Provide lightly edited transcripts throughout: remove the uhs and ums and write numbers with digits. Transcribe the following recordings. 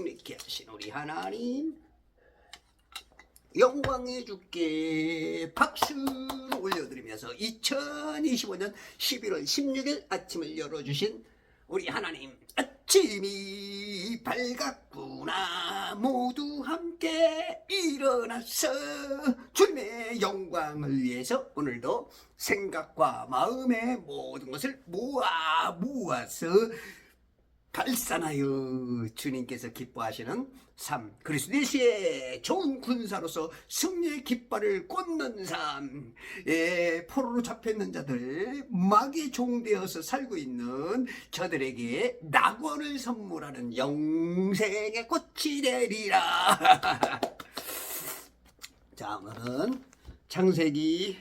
승리케 하신 우리 하나님 영광해 주께 박수를 올려드리면서 2025년 11월 16일 아침을 열어주신 우리 하나님, 아침이 밝았구나. 모두 함께 일어나서 주님의 영광을 위해서 오늘도 생각과 마음의 모든 것을 모아서 발산하여 주님께서 기뻐하시는 삶, 그리스도의 좋은 군사로서 승리의 깃발을 꽂는 삶, 포로로 잡혀있는 자들, 마귀의 종되어서 살고 있는 저들에게 낙원을 선물하는 영생의 꽃이 되리라. 자, 오늘은 창세기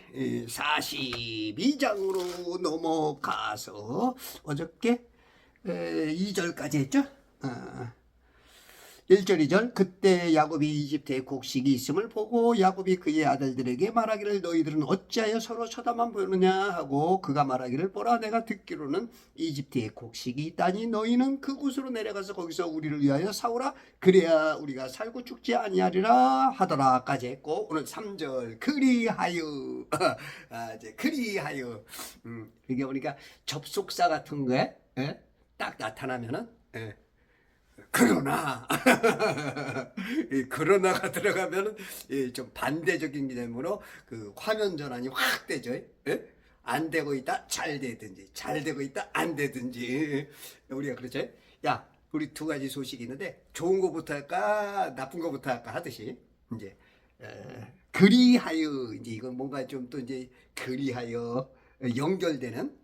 42장으로 넘어가서 어저께 2절까지 했죠. 1절 2절 그때 야곱이 이집트에 곡식이 있음을 보고 야곱이 그의 아들들에게 말하기를 너희들은 어찌하여 서로 쳐다만 보느냐 하고 그가 말하기를 보라 내가 듣기로는 이집트에 곡식이 있다니 너희는 그곳으로 내려가서 거기서 우리를 위하여 사오라 그래야 우리가 살고 죽지 아니하리라 하더라까지 했고, 오늘 3절 그리하여 이제 그리하여 이게 보니까 접속사 같은 거에 딱 나타나면은 그러나 그러나가 들어가면은 좀 반대적인 개념으로 그 화면 전환이 확 되죠. 안 되고 있다 잘 되든지, 잘 되고 있다 안 되든지. 우리가 그렇죠. 야, 우리 두 가지 소식이 있는데 좋은 거부터 할까 나쁜 거부터 할까 하듯이 이제 그리하여, 이제 이건 뭔가 좀 또 이제 그리하여 연결되는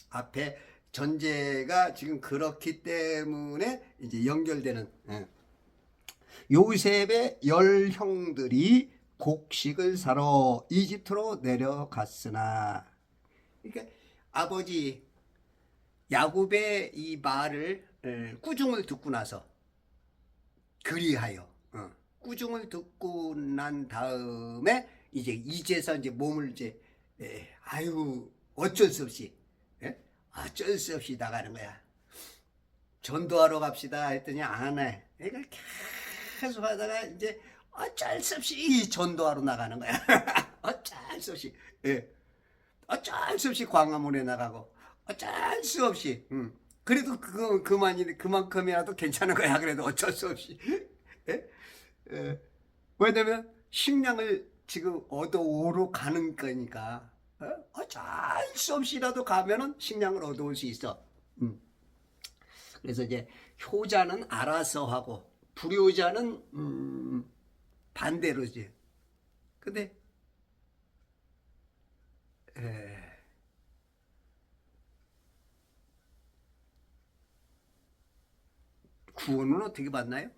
앞에 전제가 지금 그렇기 때문에 이제 연결되는, 요셉의 10형들이 곡식을 사러 이집트로 내려갔으나, 그러니까 아버지 야곱의 이 말을 꾸중을 듣고 나서 그리하여 꾸중을 듣고 난 다음에 이제서 이제 몸을 이제 아유 어쩔 수 없이 나가는 거야. 전도하러 갑시다 했더니 안 해. 그러니까 계속 하다가 이제 어쩔 수 없이 전도하러 나가는 거야. 어쩔 수 없이. 어쩔 수 없이 광화문에 나가고 어쩔 수 없이. 그래도 그만큼이라도 괜찮은 거야. 그래도 어쩔 수 없이. 왜냐면 식량을 지금 얻어오러 가는 거니까. 어쩔 수 없이라도 가면은 식량을 얻어올 수 있어. 그래서 이제 효자는 알아서 하고 불효자는 반대로지. 근데 구원은 어떻게 받나요?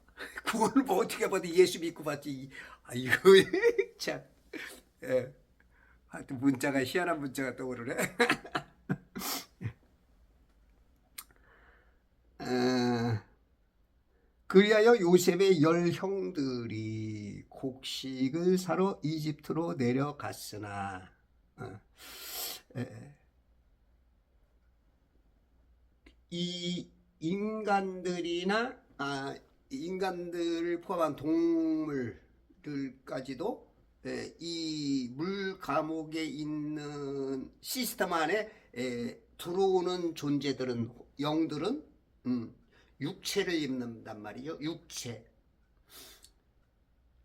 구원을 뭐 어떻게 받아? 예수 믿고 받지. 아이고 참. 하여튼 문자가 희한한 문자가 떠오르네. 그리하여 요셉의 10형들이 곡식을 사러 이집트로 내려갔으나 이 인간들이나 인간들을 포함한 동물들까지도 이 물 감옥에 있는 시스템 안에 들어오는 존재들은, 영들은 육체를 입는단 말이에요.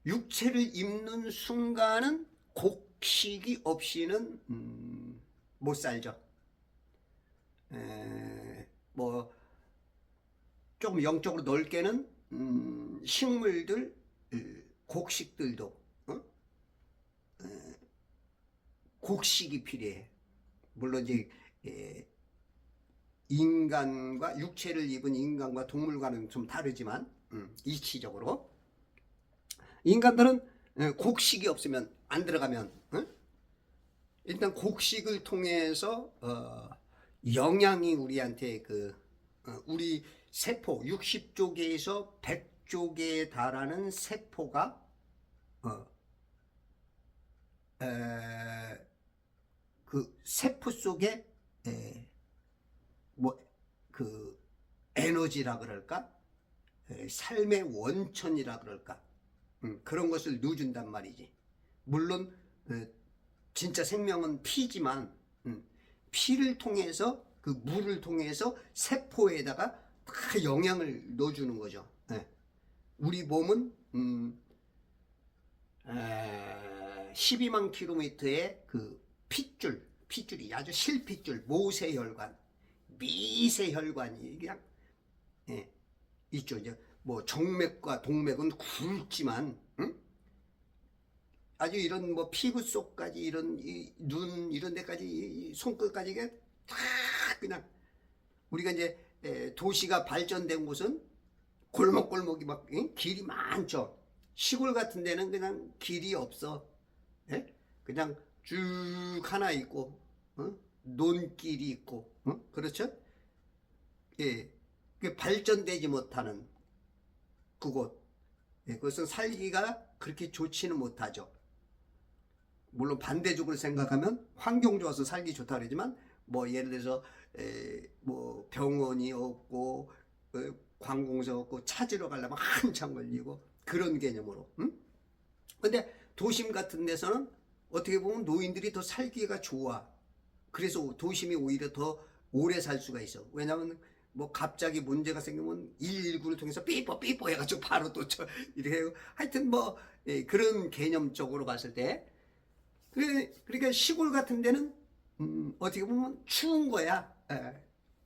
육체를 입는 순간은 곡식이 없이는 못 살죠. 뭐 조금 영적으로 넓게는 식물들, 곡식들도 곡식이 필요해. 물론 이제 인간과 육체를 입은 인간과 동물과는 좀 다르지만 이치적으로 인간들은 곡식이 없으면 안 들어가면 일단 곡식을 통해서 영양이 우리한테 우리 세포 60조개에서 100조개에 달하는 세포가 그 세포 속에 뭐 그 에너지라 그럴까, 삶의 원천이라 그럴까? 그런 것을 넣어준단 말이지. 물론 진짜 생명은 피지만 피를 통해서 그 물을 통해서 세포에다가 다 영양을 넣어주는 거죠. 우리 몸은 12만 킬로미터의 그 핏줄이 아주 실핏줄, 모세혈관, 미세혈관이 그냥 있죠. 이제 뭐 정맥과 동맥은 굵지만 아주 이런 뭐 피부 속까지 이런 눈 이런 데까지 손끝까지 이게 다 그냥 우리가 이제 도시가 발전된 곳은 골목골목이 막 길이 많죠. 시골 같은 데는 그냥 길이 없어. 그냥 쭉 하나 있고 논길이 있고 그렇죠? 예, 발전되지 못하는 그곳. 그것은 살기가 그렇게 좋지는 못하죠. 물론 반대적으로 생각하면 환경 좋아서 살기 좋다 그러지만 뭐 예를 들어서 뭐 병원이 없고 관공서 없고 찾으러 가려면 한참 걸리고 그런 개념으로. 근데 도심 같은 데서는 어떻게 보면 노인들이 더 살기가 좋아. 그래서 도심이 오히려 더 오래 살 수가 있어. 왜냐하면 뭐 갑자기 문제가 생기면 119를 통해서 삐뽀 해가지고 바로 또 이렇게 하여튼 뭐 그런 개념적으로 봤을 때 그러니까 시골 같은 데는 어떻게 보면 추운 거야.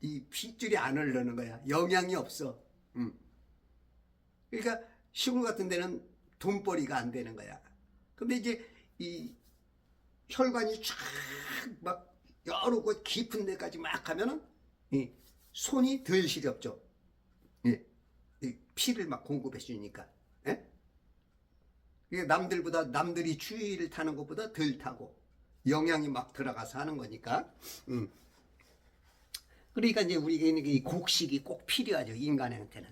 이 핏줄이 안 흐르는 거야. 영양이 없어. 그러니까 시골 같은 데는 돈벌이가 안 되는 거야. 근데 이제 이 혈관이 쫙 막 여러 곳 깊은 데까지 막 가면은 손이 덜 시렵죠. 피를 막 공급해 주니까. 남들이 추위를 타는 것보다 덜 타고 영양이 막 들어가서 하는 거니까. 그러니까 이제 우리에게 이 곡식이 꼭 필요하죠. 인간한테는.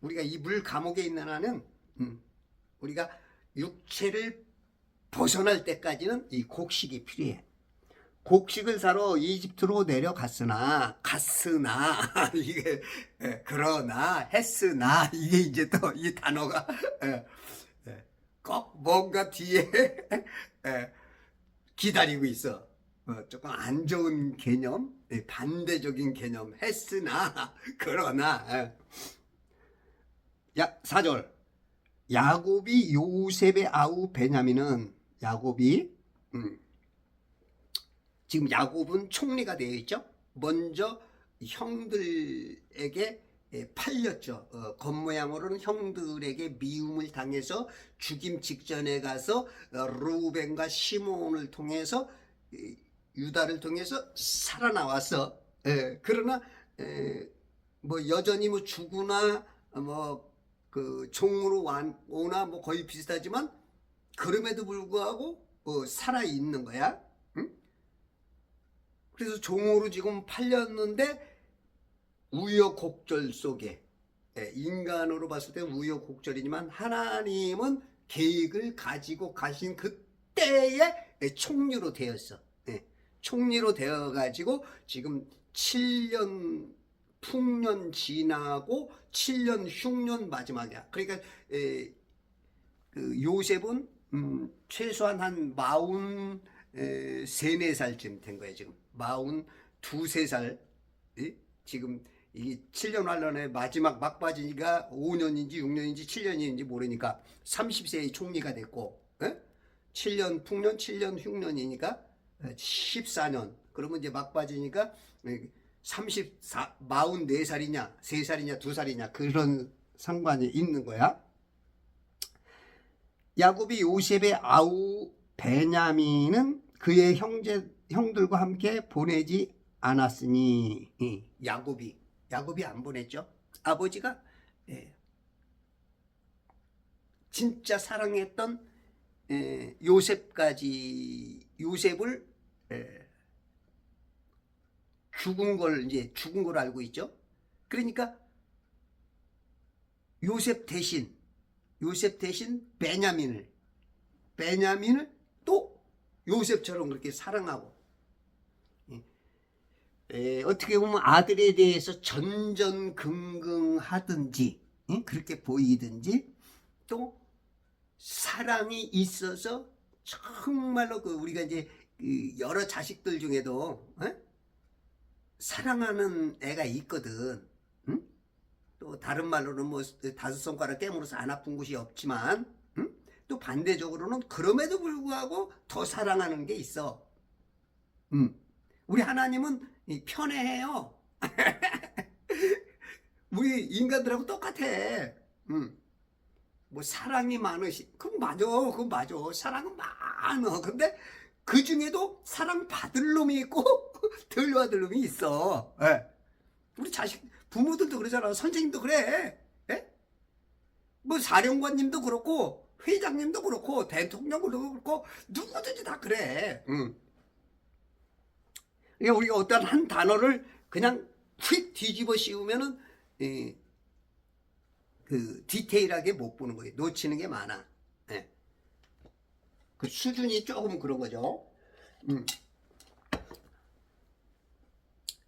우리가 이 물 감옥에 있는 한은 우리가 육체를 벗어날 때까지는 이 곡식이 필요해. 곡식을 사러 이집트로 내려갔으나 이게 그러나 했으나 이게 이제 또 이 단어가 꼭 뭔가 뒤에 기다리고 있어. 조금 안 좋은 개념, 반대적인 개념. 했으나 그러나 4절 야곱이 요셉의 아우 베냐민은 야곱이 지금 야곱은 총리가 되어 있죠. 먼저 형들에게 팔렸죠. 겉모양으로는 형들에게 미움을 당해서 죽임 직전에 가서 루벤과 시몬을 통해서 유다를 통해서 살아나왔어. 그러나 뭐 여전히 뭐 죽으나 뭐 그 종으로 오나 뭐 거의 비슷하지만 그럼에도 불구하고 살아 있는 거야. 그래서 종으로 지금 팔렸는데 우여곡절 속에 인간으로 봤을 때 우여곡절이지만 하나님은 계획을 가지고 가신 그때에 총리로 되었어. 총리로 되어가지고 지금 7년 풍년 지나고 7년 흉년 마지막이야. 그러니까 그 요셉은 최소한 한 43~4살쯤 된 거예요. 지금 42~43살. 지금 이 7년 환란의 마지막 막바지가 5년인지 6년인지 7년인지 모르니까 30세의 총리가 됐고 7년 풍년 7년 흉년이니까 14년. 그러면 이제 막바지니까 44살이냐 3살이냐 2살이냐 그런 상관이 있는 거야. 야곱이 요셉의 아우 베냐민은 그의 형들과 함께 보내지 않았으니. 야곱이 안 보냈죠. 아버지가 진짜 사랑했던 요셉을 죽은 걸 알고 있죠. 그러니까 요셉 대신 베냐민을 또 요셉처럼 그렇게 사랑하고 어떻게 보면 아들에 대해서 전전긍긍하든지 그렇게 보이든지 또 사랑이 있어서 정말로 우리가 이제 여러 자식들 중에도 사랑하는 애가 있거든. 응? 또 다른 말로는 뭐 다섯 손가락 깨물어서 안 아픈 곳이 없지만 또 반대적으로는 그럼에도 불구하고 더 사랑하는 게 있어. 우리 하나님은 편애해요. 우리 인간들하고 똑같아. 뭐 사랑이 그건 맞아. 그건 맞아. 사랑은 많어. 근데 그 중에도 사랑 받을 놈이 있고 덜 받을 놈이 있어. 예. 우리 부모들도 그러잖아. 선생님도 그래. 예? 뭐 사령관님도 그렇고 회장님도 그렇고 대통령도 그렇고 누구든지 다 그래. 그러니까 우리가 어떤 한 단어를 그냥 휙 뒤집어 씌우면은 그 디테일하게 못 보는 거예요. 놓치는 게 많아. 예. 그 수준이 조금 그런 거죠.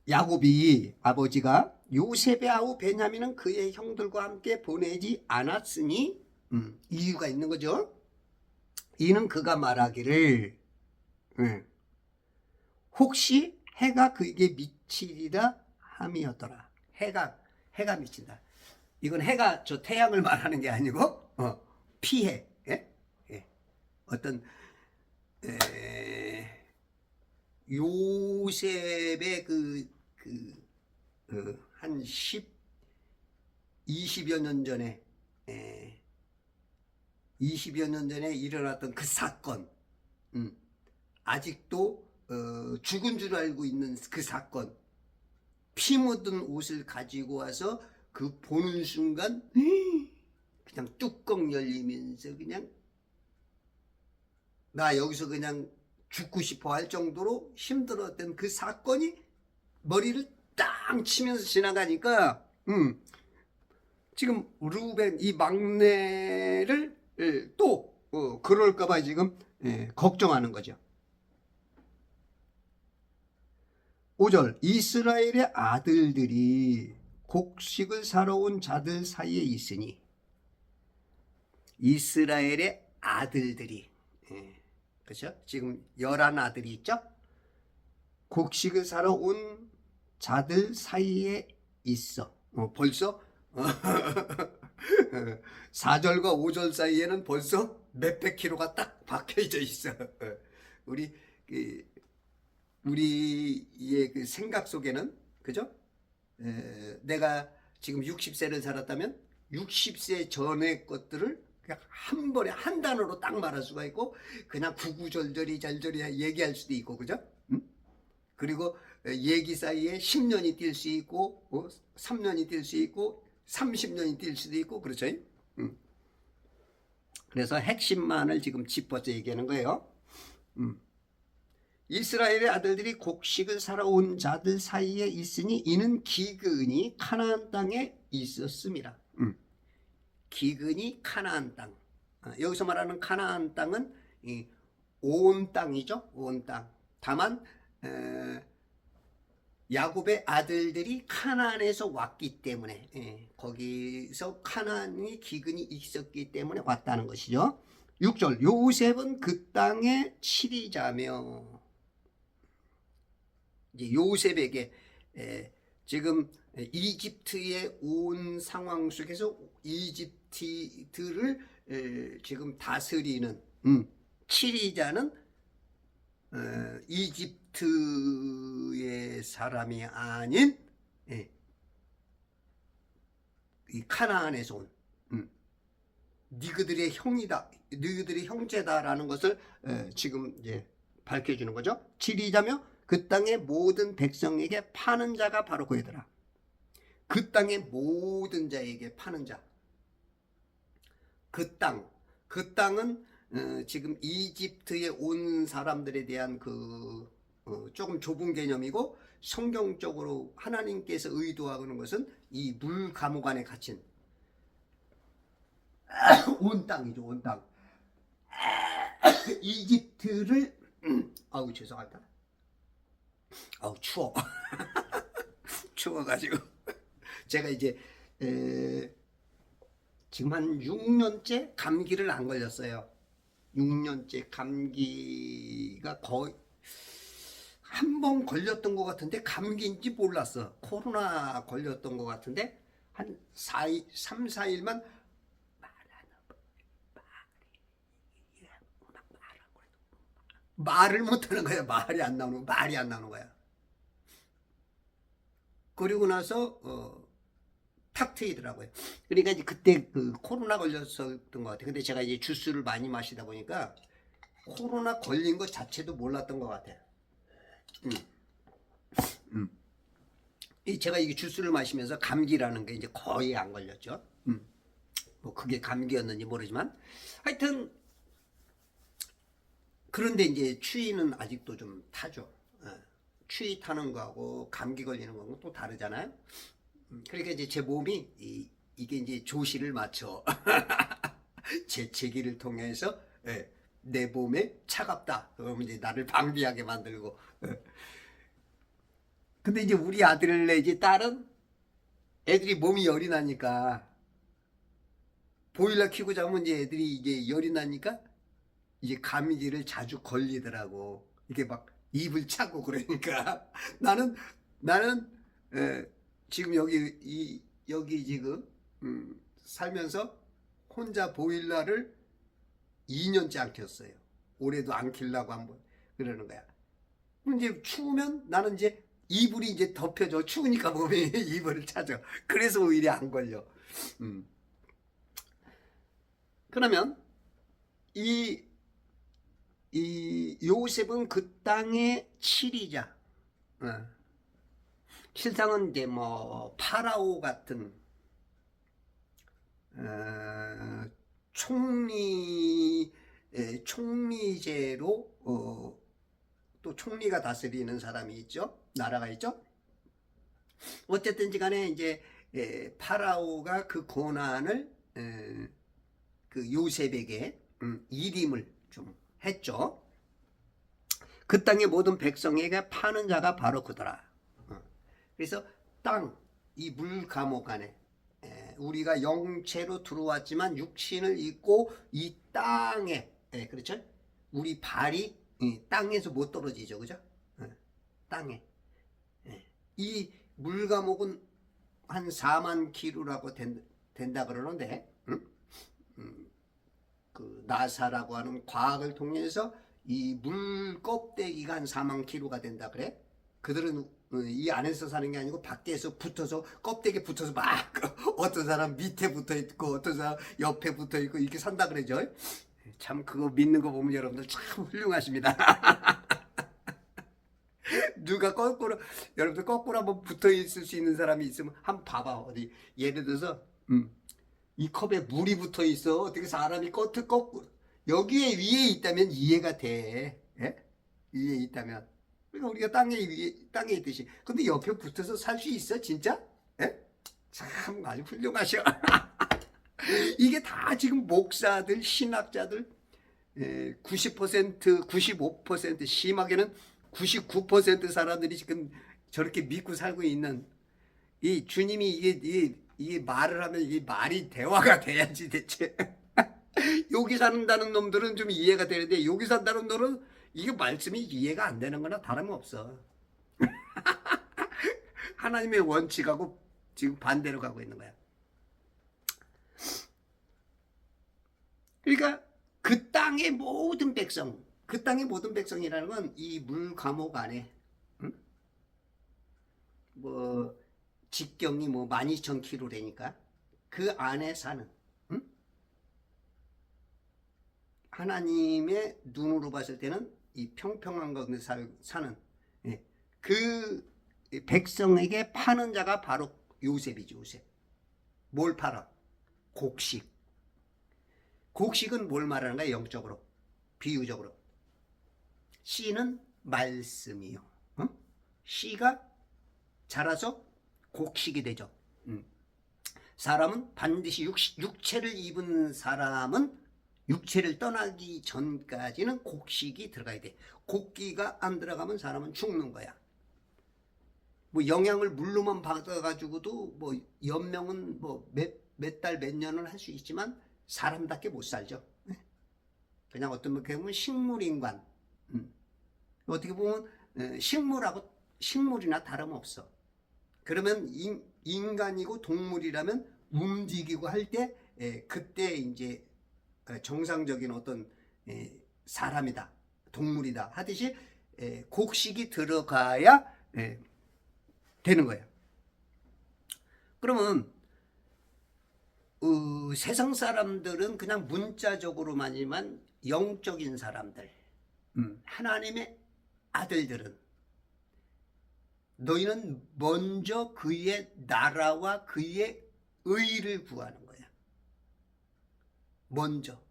야곱이 아버지가 요셉의 아우 베냐민은 그의 형들과 함께 보내지 않았으니 이유가 있는 거죠. 이는 그가 말하기를 혹시 해가 그에게 미치리라 함이었더라. 해가 미친다. 이건 해가 저 태양을 말하는 게 아니고 피해. 예? 예. 어떤 요셉의 한 20여 년 전에 20여 년 전에 일어났던 그 사건, 아직도 죽은 줄 알고 있는 그 사건, 피 묻은 옷을 가지고 와서 그 보는 순간 그냥 뚜껑 열리면서 그냥 나 여기서 그냥 죽고 싶어 할 정도로 힘들었던 그 사건이 머리를 땅 치면서 지나가니까 지금 루벤 이 막내를 또 그럴까봐 지금 걱정하는 거죠. 5절 이스라엘의 아들들이 곡식을 사러 온 자들 사이에 있으니 이스라엘의 아들들이 그렇죠? 지금 11아들이 있죠? 곡식을 사러 온 자들 사이에 있어. 벌써 4절과 5절 사이에는 벌써 몇백 킬로가 딱 박혀져 있어. 우리의 그 생각 속에는 그죠? 내가 지금 60세를 살았다면 60세 전의 것들을 그냥 한 번에 한 단어로 딱 말할 수가 있고 그냥 구구절절히 절절히 얘기할 수도 있고 그죠? 그리고 얘기 사이에 10년이 뛸 수 있고 3년이 뛸 수 있고 30년이 뛸 수도 있고 그렇죠? 그래서 핵심만을 지금 짚어서 얘기하는 거예요. 이스라엘의 아들들이 곡식을 사러 온 자들 사이에 있으니 이는 기근이 가나안 땅에 있었습니다. 기근이 가나안 땅. 여기서 말하는 가나안 땅은 온 땅이죠. 온 땅. 다만 야곱의 아들들이 가나안에서 왔기 때문에 거기서 가나안이 기근이 있었기 때문에 왔다는 것이죠. 6절 요셉은 그 땅의 치리자며 이제 요셉에게 지금 이집트에 온 상황 속에서 이집트를 지금 다스리는 치리자는 이집트의 사람이 아닌 이 카나안에서 온 니그들의 형이다, 니그들의 형제다라는 것을 지금 이제 밝혀주는 거죠. 치리자며 그 땅의 모든 백성에게 파는 자가 바로 그이더라. 그 땅의 모든 자에게 파는 자. 그 땅은 지금 이집트에 온 사람들에 대한 조금 좁은 개념이고 성경적으로 하나님께서 의도하는 것은 이 물 감옥 안에 갇힌 온 땅이죠. 온 땅. 이집트를 아우 죄송합니다. 추워. 추워가지고 제가 이제 지금 한 6년째 감기를 안 걸렸어요. 6년째 감기가 거의 한 번 걸렸던 것 같은데 감기인지 몰랐어. 코로나 걸렸던 것 같은데 한 3, 4일만 말을 못하는 거야. 말이 안 나오는 거야. 그리고 나서 탁 트이더라고요. 그러니까 이제 그때 그 코로나 걸렸었던 것 같아요. 근데 제가 이제 주스를 많이 마시다 보니까 코로나 걸린 것 자체도 몰랐던 것 같아요. 제가 이게 주스를 마시면서 감기라는 게 이제 거의 안 걸렸죠. 뭐 그게 감기였는지 모르지만 하여튼 그런데 이제 추위는 아직도 좀 타죠. 추위 타는 거하고 감기 걸리는 거하고 또 다르잖아요. 그러니까 이제 제 몸이 이게 이제 조시를 맞춰 재채기를 통해서 내 몸에 차갑다. 그러면 이제 나를 방비하게 만들고. 근데 이제 우리 아들네 이제 딸은 애들이 몸이 열이 나니까 보일러 켜고 자면 이제 애들이 이제 열이 나니까 이제 감기를 자주 걸리더라고. 이게 막 입을 차고 그러니까 나는 지금 여기 지금 살면서 혼자 보일러를 2년째 안 켰어요. 올해도 안 켜려고 한번 그러는 거야. 이제 추우면 나는 이제 이불이 이제 덮여져. 추우니까 몸이 이불을 찾아. 그래서 오히려 안 걸려. 그러면 이 요셉은 그 땅의 치리자. 실상은 이제 뭐 파라오 같은 총리제로 또 총리가 다스리는 사람이 있죠. 나라가 있죠. 어쨌든지 간에 이제 파라오가 그 고난을 그 요셉에게 일임을 좀 했죠. 그 땅의 모든 백성에게 파는 자가 바로 그더라. 그래서 이 물 감옥 안에 우리가 영체로 들어왔지만 육신을 입고 이 땅에 그렇죠? 우리 발이 땅에서 못 떨어지죠, 그죠? 땅에 이 물 감옥은 한 4만 킬로라고 된다 그러는데 그 나사라고 하는 과학을 통해서 이 물 껍데기가 한 4만 킬로가 된다 그래. 그들은 이 안에서 사는 게 아니고 밖에서 붙어서 껍데기에 붙어서 막 어떤 사람 밑에 붙어 있고 어떤 사람 옆에 붙어 있고 이렇게 산다 그러죠. 참 그거 믿는 거 보면 여러분들 참 훌륭하십니다. 누가 여러분들 거꾸로 한번 붙어 있을 수 있는 사람이 있으면 한번 봐봐. 어디 예를 들어서 이 컵에 물이 붙어 있어. 어떻게 사람이 거꾸로 여기에 위에 있다면 이해가 돼. 예? 위에 있다면. 그러니까 우리가 땅에 있듯이. 근데 옆에 붙어서 살 수 있어, 진짜? 예? 참 아주 훌륭하셔. 이게 다 지금 목사들, 신학자들 90%, 95% 심하게는 99% 사람들이 지금 저렇게 믿고 살고 있는 이 주님이 이게 말을 하면 이게 말이 대화가 돼야지 대체. 여기 산다는 놈들은 좀 이해가 되는데 여기 산다는 놈은 이게 말씀이 이해가 안 되는 거나 다름없어. 하나님의 원칙하고 지금 반대로 가고 있는 거야. 그러니까 그 땅의 모든 백성, 그 땅의 모든 백성이라는 건 이 물 감옥 안에 뭐 직경이 뭐 12,000km라니까 그 안에 사는 하나님의 눈으로 봤을 때는 이 평평한 곳에 사는 그 백성에게 파는 자가 바로 요셉이죠. 요셉. 뭘 팔아? 곡식. 곡식은 뭘 말하는가? 영적으로, 비유적으로. 씨는 말씀이요. 씨가 자라서 곡식이 되죠. 사람은 반드시 육체를 입은 사람은 육체를 떠나기 전까지는 곡식이 들어가야 돼. 곡기가 안 들어가면 사람은 죽는 거야. 뭐 영양을 물로만 받아가지고도 뭐 연명은 뭐 몇 달 몇 년을 할 수 있지만 사람답게 못 살죠. 그냥 어떤 분 보면 식물인간. 어떻게 보면 식물하고 식물이나 다름없어. 그러면 인간이고 동물이라면 움직이고 할 때 그때 이제 정상적인 어떤 사람이다, 동물이다 하듯이 곡식이 들어가야 되는 거예요. 그러면 세상 사람들은 그냥 문자적으로만이만 영적인 사람들, 하나님의 아들들은 너희는 먼저 그의 나라와 그의 의를 구하는 거야. 먼저.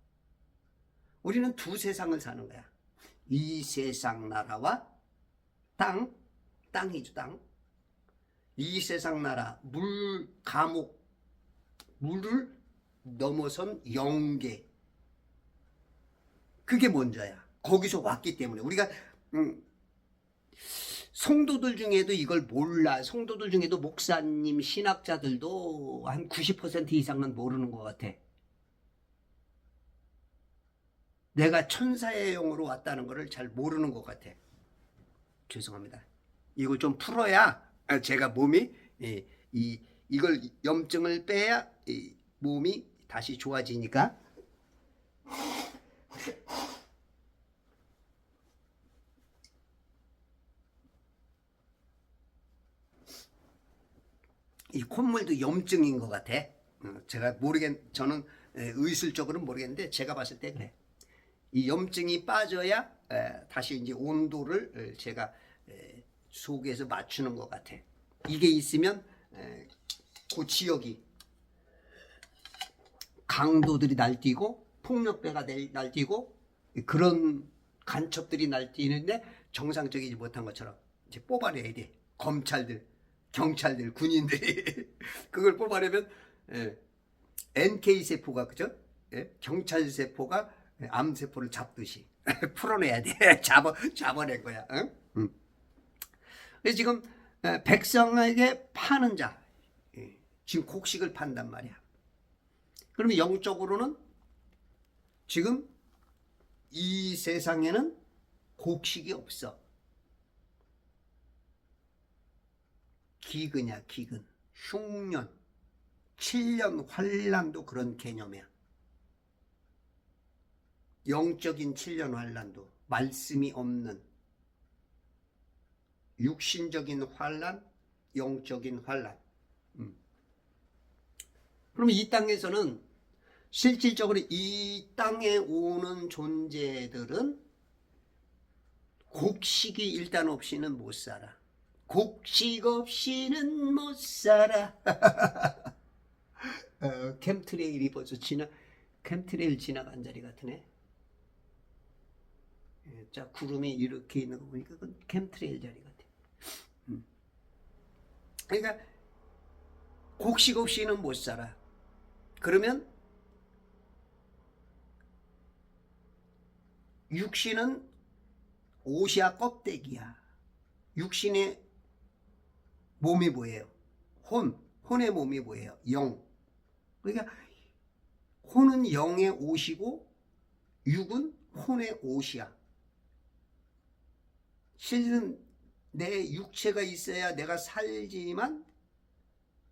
우리는 두 세상을 사는 거야. 이 세상 나라와 땅이죠, 땅. 이 세상 나라, 감옥, 물을 넘어선 영계. 그게 먼저야. 거기서 왔기 때문에. 우리가, 성도들 중에도 이걸 몰라. 성도들 중에도 목사님, 신학자들도 한 90% 이상은 모르는 것 같아. 내가 천사의 영으로 왔다는 것을 잘 모르는 것 같아. 죄송합니다. 이걸 좀 풀어야 제가 몸이 이걸 염증을 빼야 몸이 다시 좋아지니까. 이 콧물도 염증인 것 같아. 제가 저는 의술적으로는 모르겠는데 제가 봤을 때 그래. 이 염증이 빠져야 다시 이제 온도를 제가 속에서 맞추는 것 같아. 이게 있으면 그 지역이 강도들이 날뛰고 폭력배가 날뛰고 그런 간첩들이 날뛰는데 정상적이지 못한 것처럼 이제 뽑아내야 돼. 검찰들, 경찰들, 군인들이 그걸 뽑아내면 NK 세포가 그죠? 경찰 세포가 암 세포를 잡듯이 풀어내야 돼. 잡아낸 거야. 응? 그래서 지금 백성에게 파는 자, 지금 곡식을 판단 말이야. 그러면 영적으로는 지금 이 세상에는 곡식이 없어. 기근이야, 기근. 흉년, 7년 환란도 그런 개념이야. 영적인 7년 환란도, 말씀이 없는 육신적인 환란, 영적인 환란. 그러면 이 땅에서는 실질적으로 이 땅에 오는 존재들은 곡식이 일단 없이는 못 살아. 곡식 없이는 못 살아. 캠트레일이 벌써 캠트레일 지나간 자리 같으네. 자, 구름이 이렇게 있는 거 보니까 그건 캠트레일 자리 같아. 그러니까 곡식 없이는 못 살아. 그러면 육신은 옷이야, 껍데기야. 육신의 몸이 뭐예요? 혼의 몸이 뭐예요? 영. 그러니까 혼은 영의 옷이고 육은 혼의 옷이야. 실은 내 육체가 있어야 내가 살지만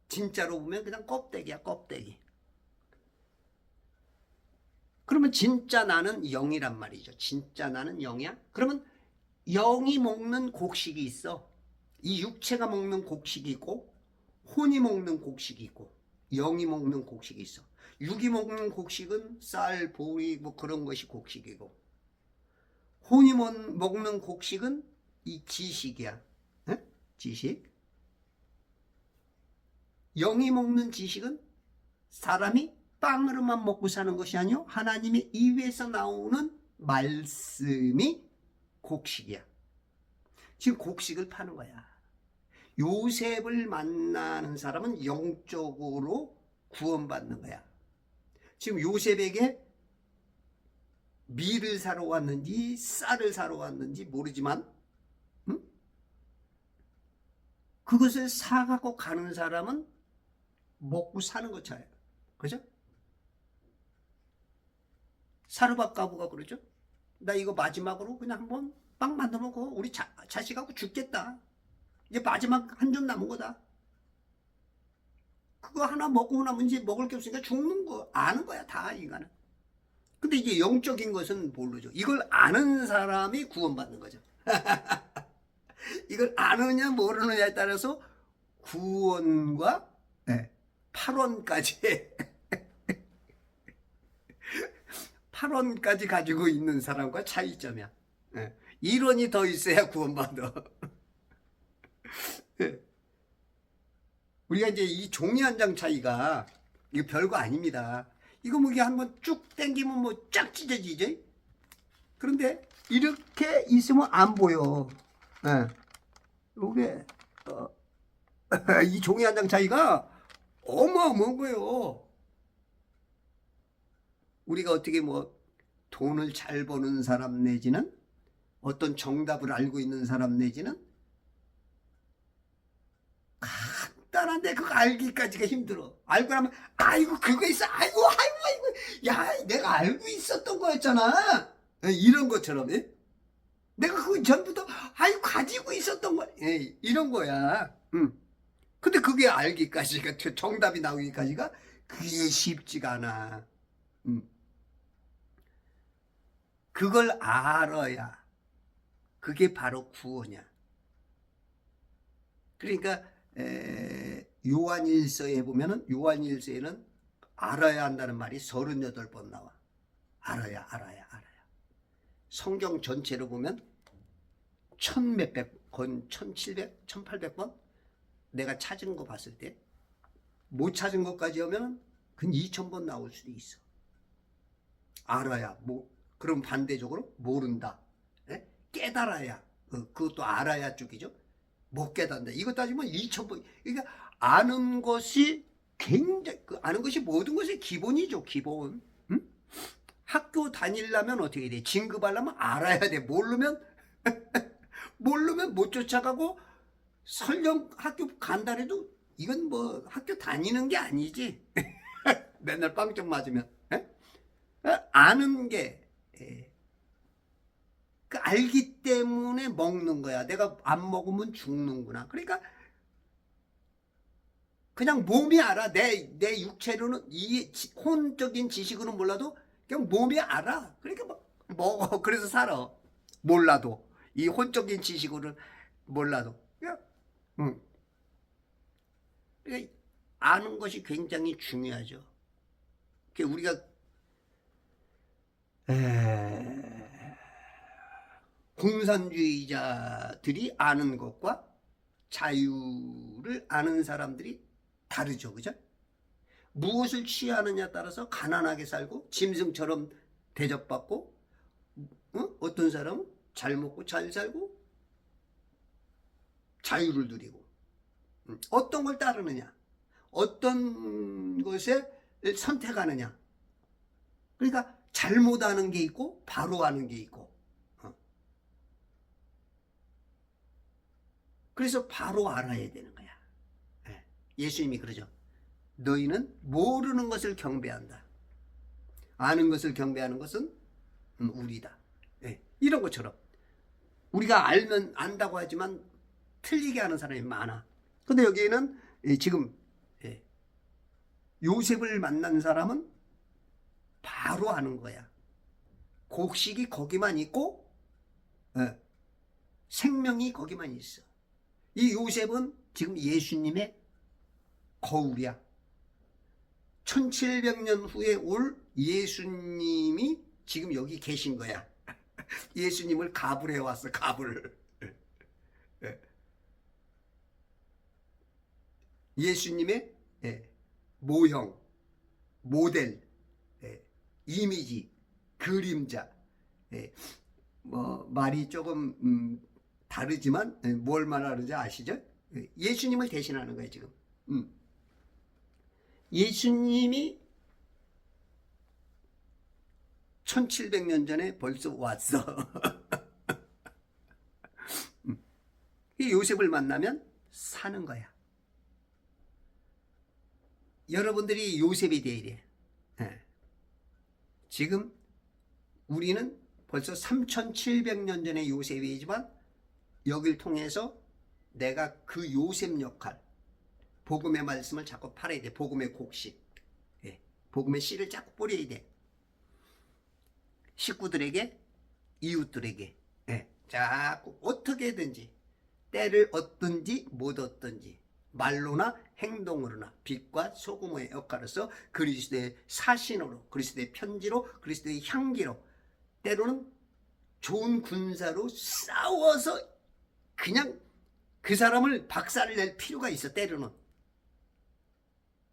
진짜로 보면 그냥 껍데기야, 껍데기. 그러면 진짜 나는 영이란 말이죠. 진짜 나는 영이야? 그러면 영이 먹는 곡식이 있어. 이 육체가 먹는 곡식이 있고 혼이 먹는 곡식이 있고 영이 먹는 곡식이 있어. 육이 먹는 곡식은 쌀, 보리 뭐 그런 것이 곡식이고 혼이 먹는 곡식은 이 지식이야. 에? 지식. 영이 먹는 지식은 사람이 빵으로만 먹고 사는 것이 아니요 하나님의 입에서 나오는 말씀이 곡식이야. 지금 곡식을 파는 거야. 요셉을 만나는 사람은 영적으로 구원받는 거야. 지금 요셉에게 밀을 사러 왔는지 쌀을 사러 왔는지 모르지만 그것을 사갖고 가는 사람은 먹고 사는 것처럼. 그죠? 사르밧 가부가 그러죠. 나 이거 마지막으로 그냥 한번 빵 만들어 먹고 우리 자식하고 죽겠다. 이제 마지막 한 점 남은 거다. 그거 하나 먹고 나면 이제 먹을 게 없으니까 죽는 거 아는 거야 다 인간은. 근데 이제 영적인 것은 모르죠. 이걸 아는 사람이 구원받는 거죠. 이걸 아느냐 모르느냐에 따라서 구원과 8원까지 8원까지 가지고 있는 사람과 차이점이야. 1원이 더 있어야 구원받아. 우리가 이제 이 종이 한 장 차이가 이거 별거 아닙니다. 이거 뭐 이게 한번 쭉 당기면 뭐 쫙 찢어지죠. 그런데 이렇게 있으면 안 보여. 이게 이 종이 한 장 차이가 어마어마한 거예요. 우리가 어떻게 뭐 돈을 잘 버는 사람 내지는 어떤 정답을 알고 있는 사람 내지는 간단한데 그거 알기까지가 힘들어. 알고 나면 아이고 그거 있어. 아이고 야 내가 알고 있었던 거였잖아. 이런 것처럼 내가 그거 전부터 아이고 가지고 있었던 거 이런 거야. 근데 그게 알기까지가 정답이 나오기까지가 그게 쉽지가 않아. 그걸 알아야 그게 바로 구원이야. 그러니까 요한일서에 보면은 요한일서에는 알아야 한다는 말이 38번 나와. 알아야. 성경 전체로 보면 1000몇백 건, 1700, 1800번 내가 찾은 거 봤을 때 못 찾은 것까지 하면 근 2000번 나올 수도 있어. 알아야 그럼 반대적으로 모른다. 깨달아야 그것도 알아야 쪽이죠. 못 깨닫는다. 이거 따지면 2000번. 그러니까 아는 것이 굉장히 아는 것이 모든 것의 기본이죠. 기본. 학교 다니려면 어떻게 돼? 진급하려면 알아야 돼. 모르면 못 쫓아가고 설령 학교 간다 해도 이건 뭐 학교 다니는 게 아니지. 맨날 빵점 맞으면. 아는 게 그 알기 때문에 먹는 거야. 내가 안 먹으면 죽는구나. 그러니까 그냥 몸이 알아. 내 육체로는 이 혼적인 지식으로는 몰라도 그냥 몸이 알아. 그러니까 먹어. 그래서 살아. 몰라도 이 혼적인 지식으로는 몰라도. 그러니까 아는 것이 굉장히 중요하죠. 우리가 공산주의자들이 아는 것과 자유를 아는 사람들이 다르죠. 그죠? 무엇을 취하느냐에 따라서 가난하게 살고 짐승처럼 대접받고 어떤 사람은 잘 먹고 잘 살고 자유를 누리고 어떤 걸 따르느냐 어떤 것에 선택하느냐. 그러니까 잘못하는 게 있고 바로 하는 게 있고 그래서 바로 알아야 되는 거야. 예수님이 그러죠. 너희는 모르는 것을 경배한다. 아는 것을 경배하는 것은 우리다. 이런 것처럼 우리가 알면 안다고 하지만 틀리게 하는 사람이 많아. 근데 여기에는 지금 요셉을 만난 사람은 바로 아는 거야. 곡식이 거기만 있고 생명이 거기만 있어. 이 요셉은 지금 예수님의 거울이야. 1700년 후에 올 예수님이 지금 여기 계신 거야. 예수님을 가불해 왔어. 가불. 예수님의 모형, 모델, 이미지, 그림자. 뭐 말이 조금 다르지만 뭘 말하는지 아시죠? 예수님을 대신하는 거예요 지금. 예수님이 1700년 전에 벌써 왔어. 이 요셉을 만나면 사는 거야. 여러분들이 요셉이 돼야 돼. 예. 지금 우리는 벌써 3700년 전의 요셉이지만 여길 통해서 내가 그 요셉 역할, 복음의 말씀을 자꾸 팔아야 돼. 복음의 곡식, 예. 복음의 씨를 자꾸 뿌려야 돼. 식구들에게, 이웃들에게, 예. 자꾸 어떻게든지 때를 얻든지 못 얻든지 말로나 행동으로나 빛과 소금의 역할로서 그리스도의 사신으로, 그리스도의 편지로, 그리스도의 향기로, 때로는 좋은 군사로 싸워서 그냥 그 사람을 박살을 낼 필요가 있어. 때로는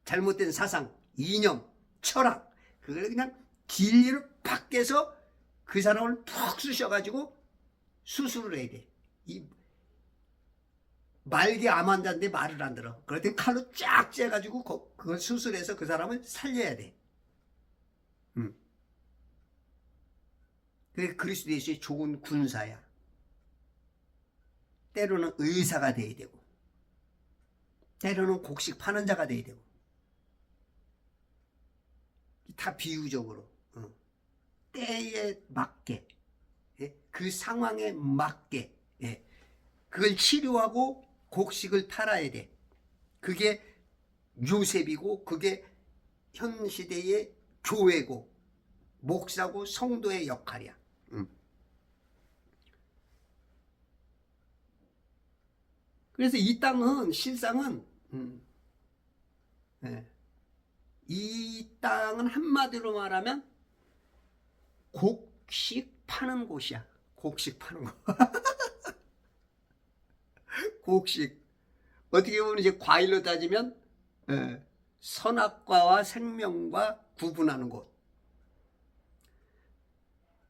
잘못된 사상, 이념, 철학, 그걸 그냥 진리를 밖에서 그 사람을 푹 쑤셔가지고 수술을 해야 돼. 이 말기 암 환자인데 말을 안 들어. 그럴 땐 칼로 쫙 째가지고 그걸 수술해서 그 사람을 살려야 돼. 그게 그리스도 예수의 좋은 군사야. 때로는 의사가 돼야 되고, 때로는 곡식 파는 자가 돼야 되고, 다 비유적으로 때에 맞게, 그 상황에 맞게, 그걸 치료하고 곡식을 팔아야 돼. 그게 요셉이고, 그게 현 시대의 교회고, 목사고, 성도의 역할이야. 그래서 이 땅은 실상은 이 땅은 한마디로 말하면 곡식 파는 곳이야. 곡식 파는 곳. 곡식. 어떻게 보면 이제 과일로 따지면 선악과와 생명과 구분하는 곳.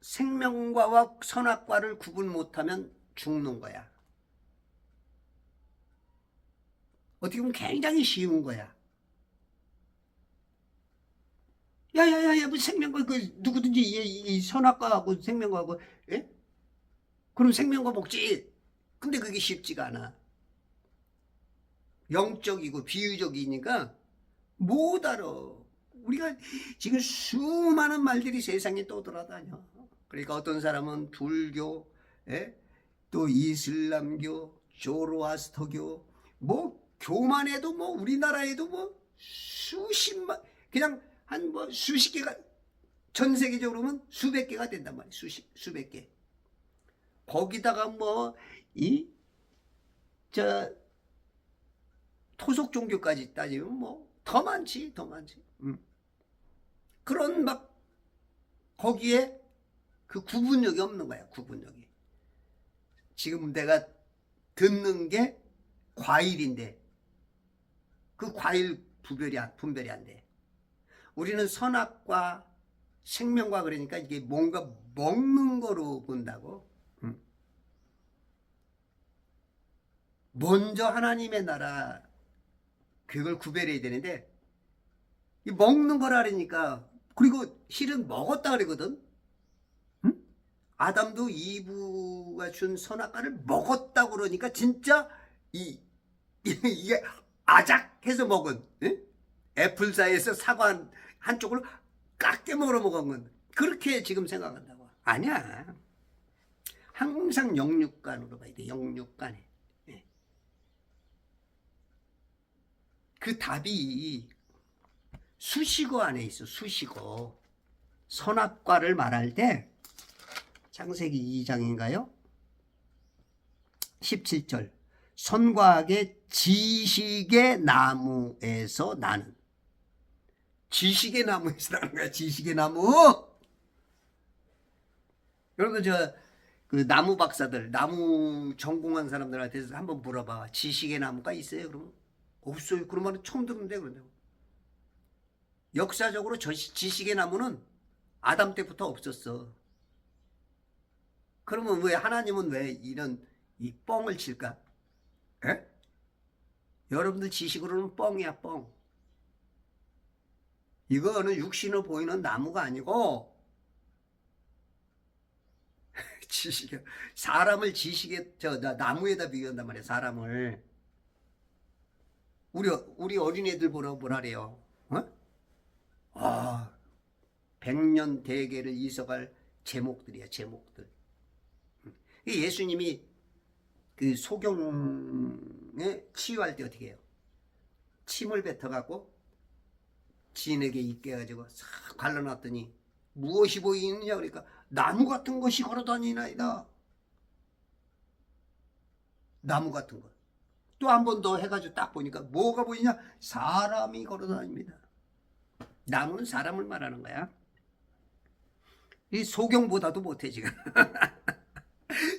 생명과와 선악과를 구분 못하면 죽는 거야. 어떻게 보면 굉장히 쉬운 거야. 야야야야, 뭐 생명과 그 누구든지 이 선악과하고 생명과하고, 예? 그럼 생명과 먹지. 근데 그게 쉽지가 않아. 영적이고 비유적이니까 못 알아. 우리가 지금 수많은 말들이 세상에 떠돌아다녀. 그러니까 어떤 사람은 불교, 또 이슬람교, 조로아스터교, 뭐 교만 해도 뭐 우리나라에도 뭐 수십만, 그냥 한 뭐 수십 개가, 전 세계적으로 보면 수백 개가 된단 말이야. 수백 개. 거기다가 뭐 토속 종교까지 따지면 뭐 더 많지, 더 많지. 그런 막 거기에 그 구분력이 없는 거야. 구분력이. 지금 내가 듣는 게 과일인데 그 과일 분별이 안 돼. 우리는 선악과 생명과, 그러니까 이게 뭔가 먹는 거로 본다고. 먼저 하나님의 나라, 그걸 구별해야 되는데 먹는 거라 그러니까, 그리고 실은 먹었다 그러거든. 아담도 이브가 준 선악과를 먹었다고 그러니까 진짜 이게 아작해서 먹은, 애플사이에서 사과 한쪽을 깎게 먹으러 먹은 건, 그렇게 지금 생각한다고. 아니야. 항상 영육간으로 봐야 돼. 영육간에. 그 답이 수식어 안에 있어. 수식어. 선악과를 말할 때 창세기 2장인가요? 17절. 선과 악의 지식의 나무에서 나는. 지식의 나무에서 나는 거야. 지식의 나무. 여러분, 그 나무 박사들, 나무 전공한 사람들한테 한번 물어봐. 지식의 나무가 있어요? 그러면 없어요. 그런 말은 처음 듣는데, 그런데. 역사적으로 지식의 나무는 아담 때부터 없었어. 그러면 왜 하나님은 왜 이런 이 뻥을 칠까? 여러분들 지식으로는 뻥이야, 뻥. 이거는 육신으로 보이는 나무가 아니고 지식에, 사람을 지식에 나무에다 비교한단 말이야. 사람을. 우리 어린애들 보라고 뭐라래요? 어? 아, 백년 대계를 이어갈 제목들이야, 제목들. 예수님이 그 소경에 치유할 때 어떻게 해요? 침을 뱉어갖고 지인에게 있게 해가지고 싹 발라놨더니 무엇이 보이느냐 그러니까 나무 같은 것이 걸어다니나이다. 나무 같은 것. 또 한 번 더 해가지고 딱 보니까 뭐가 보이냐? 사람이 걸어다닙니다. 나무는 사람을 말하는 거야. 이 소경보다도 못해 지금.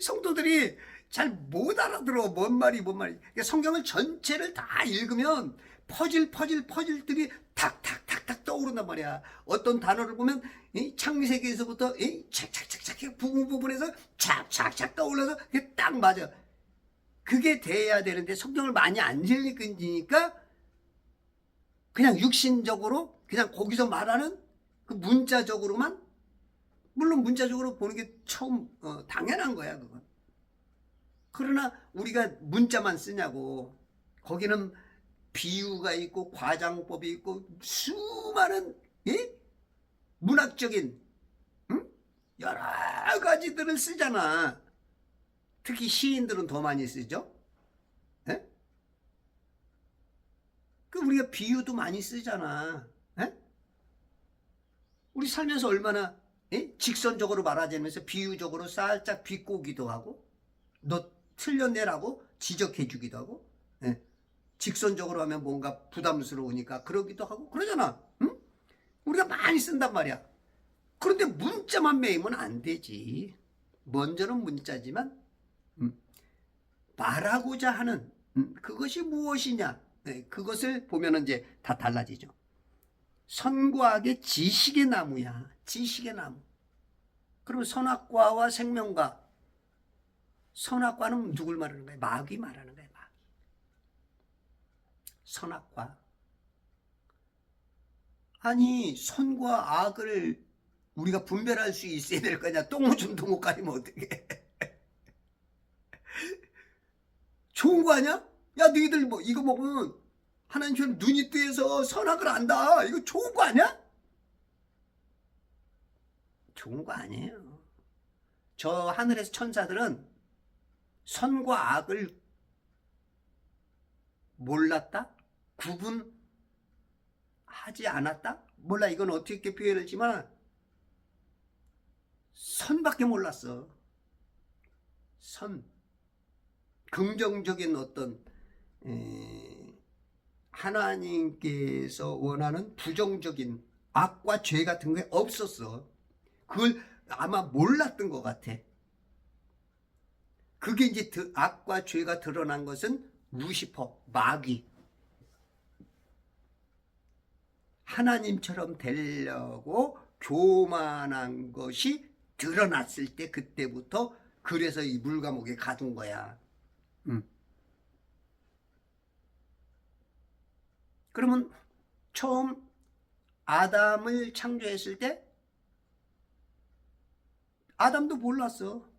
성도들이 잘 못 알아들어. 뭔 말이. 그러니까 성경을 전체를 다 읽으면 퍼즐들이 탁탁탁탁 떠오른단 말이야. 어떤 단어를 보면 창세기에서부터 착착착착 부분에서 착착착 떠올라서 그게 딱 맞아. 그게 돼야 되는데 성경을 많이 안 읽으니까 그냥 육신적으로 그냥 거기서 말하는 그 문자적으로만, 물론 문자적으로 보는 게 처음 당연한 거야 그건. 그러나 우리가 문자만 쓰냐고. 거기는 비유가 있고 과장법이 있고 수많은 문학적인 여러 가지들을 쓰잖아. 특히 시인들은 더 많이 쓰죠. 에? 그 우리가 비유도 많이 쓰잖아. 에? 우리 살면서 얼마나 직선적으로 말하지 않으면서 비유적으로 살짝 비꼬기도 하고 너 틀렸네라고 지적해 주기도 하고, 직선적으로 하면 뭔가 부담스러우니까 그러기도 하고 그러잖아. 응? 우리가 많이 쓴단 말이야. 그런데 문자만 매이면 안 되지. 먼저는 문자지만 말하고자 하는 그것이 무엇이냐, 그것을 보면 이제 다 달라지죠. 선과 악의 지식의 나무야. 지식의 나무. 그럼 선악과와 생명과, 선악과는 누굴 말하는 거야? 마귀 말하는 거야. 마귀. 선악과. 아니 선과 악을 우리가 분별할 수 있어야 될 거냐? 똥오줌도 못 가리면 어떡해. 좋은 거 아니야? 야 너희들 뭐 이거 먹으면 하나님처럼 눈이 뜨여서 선악을 안다. 이거 좋은 거 아니야? 좋은 거 아니에요. 저 하늘에서 천사들은 선과 악을 몰랐다? 구분하지 않았다? 몰라, 이건 어떻게 표현할지만 선밖에 몰랐어. 선. 긍정적인 어떤 하나님께서 원하는 부정적인 악과 죄 같은 게 없었어. 그걸 아마 몰랐던 것 같아. 그게 이제 악과 죄가 드러난 것은 루시퍼, 마귀. 하나님처럼 되려고 교만한 것이 드러났을 때 그때부터 그래서 이 물감옥에 가둔 거야. 그러면 처음 아담을 창조했을 때 아담도 몰랐어.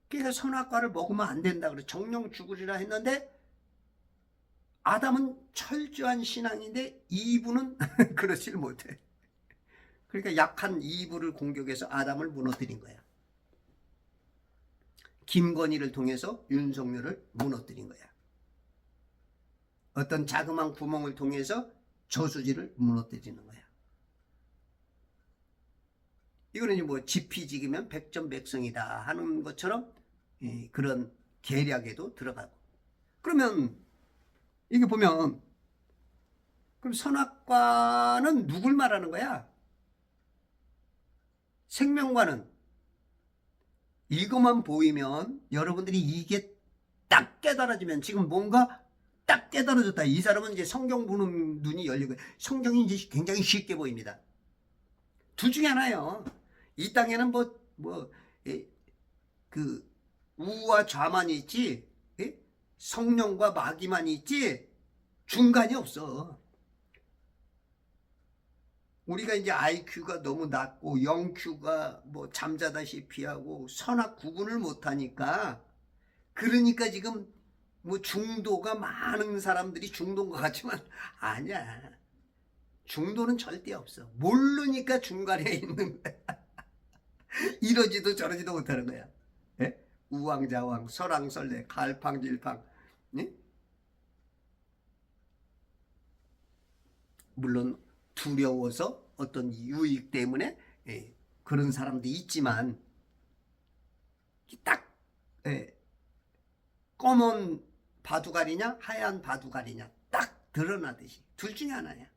그래서 선악과를 먹으면 안 된다 그래. 정령 죽으리라 했는데 아담은 철저한 신앙인데 이브는 그렇지를 못해. 그러니까 약한 이브를 공격해서 아담을 무너뜨린 거야. 김건희를 통해서 윤석열을 무너뜨린 거야. 어떤 자그마한 구멍을 통해서 저수지를 무너뜨리는 거야. 이거는 뭐 지피지기면 백전백승이다 하는 것처럼 그런 계략에도 들어가고. 그러면 이게 보면 그럼 선악과는 누굴 말하는 거야? 생명과는. 이것만 보이면 여러분들이 이게 딱 깨달아지면 지금 뭔가 딱 깨달아졌다. 이 사람은 이제 성경 보는 눈이 열리고 성경이 이제 굉장히 쉽게 보입니다. 둘 중에 하나예요. 이 땅에는 그 우와 좌만 있지, 성령과 마귀만 있지 중간이 없어. 우리가 이제 IQ가 너무 낮고 영Q가 뭐 잠자다시피 하고 선악 구분을 못하니까, 그러니까 지금 뭐 중도가 많은 사람들이 중도인 것 같지만 아니야. 중도는 절대 없어. 모르니까 중간에 있는 거야. 이러지도 저러지도 못하는 거야. 예? 우왕좌왕, 설왕설래, 갈팡질팡. 예? 물론 두려워서 어떤 유익 때문에 예, 그런 사람도 있지만 딱 예, 검은 바둑알이냐 하얀 바둑알이냐 딱 드러나듯이 둘 중에 하나야.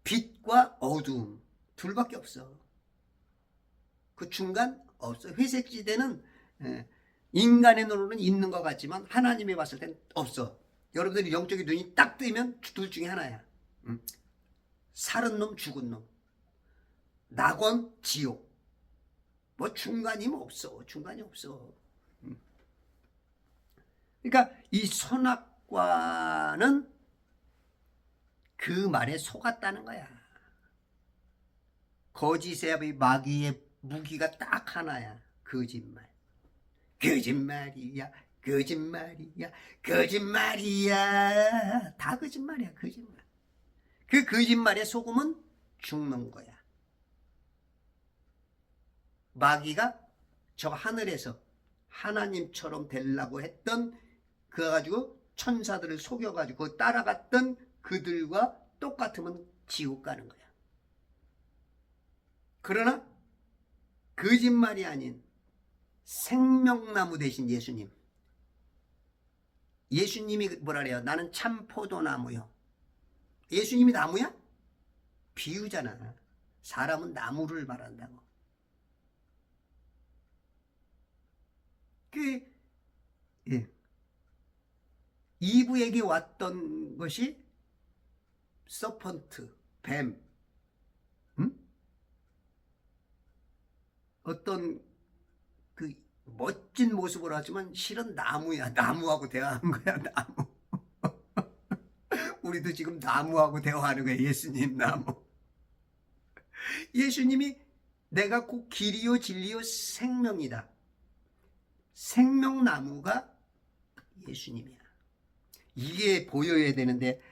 빛과 어두움 둘밖에 없어. 그 중간 없어. 회색지대는 인간의 눈으로는 있는 것 같지만 하나님이 봤을 땐 없어. 여러분들이 영적인 눈이 딱 뜨면 둘 중에 하나야. 살은 놈 죽은 놈, 낙원 지옥. 뭐 중간이 뭐 없어. 중간이 없어. 그러니까 이 선악과는 그 말에 속았다는 거야. 거짓의 마귀의 무기가 딱 하나야. 거짓말. 거짓말이야. 거짓말이야. 거짓말이야. 다 거짓말이야. 거짓말. 그 거짓말에 속으면 죽는 거야. 마귀가 저 하늘에서 하나님처럼 되려고 했던 그거 가지고 천사들을 속여가지고 따라갔던 그들과 똑같으면 지옥 가는 거야. 그러나 거짓말이 아닌 생명나무 대신 예수님. 예수님이 뭐라 그래요? 나는 참 포도나무요. 예수님이 나무야? 비유잖아. 사람은 나무를 말한다고. 예. 이브에게 왔던 것이 서펀트, 뱀, 어떤 그 멋진 모습을 하지만 실은 나무야. 나무하고 대화하는 거야. 나무. 우리도 지금 나무하고 대화하는 거야. 예수님 나무. 예수님이 내가 곧 길이요 진리요 생명이다. 생명나무가 예수님이야. 이게 보여야 되는데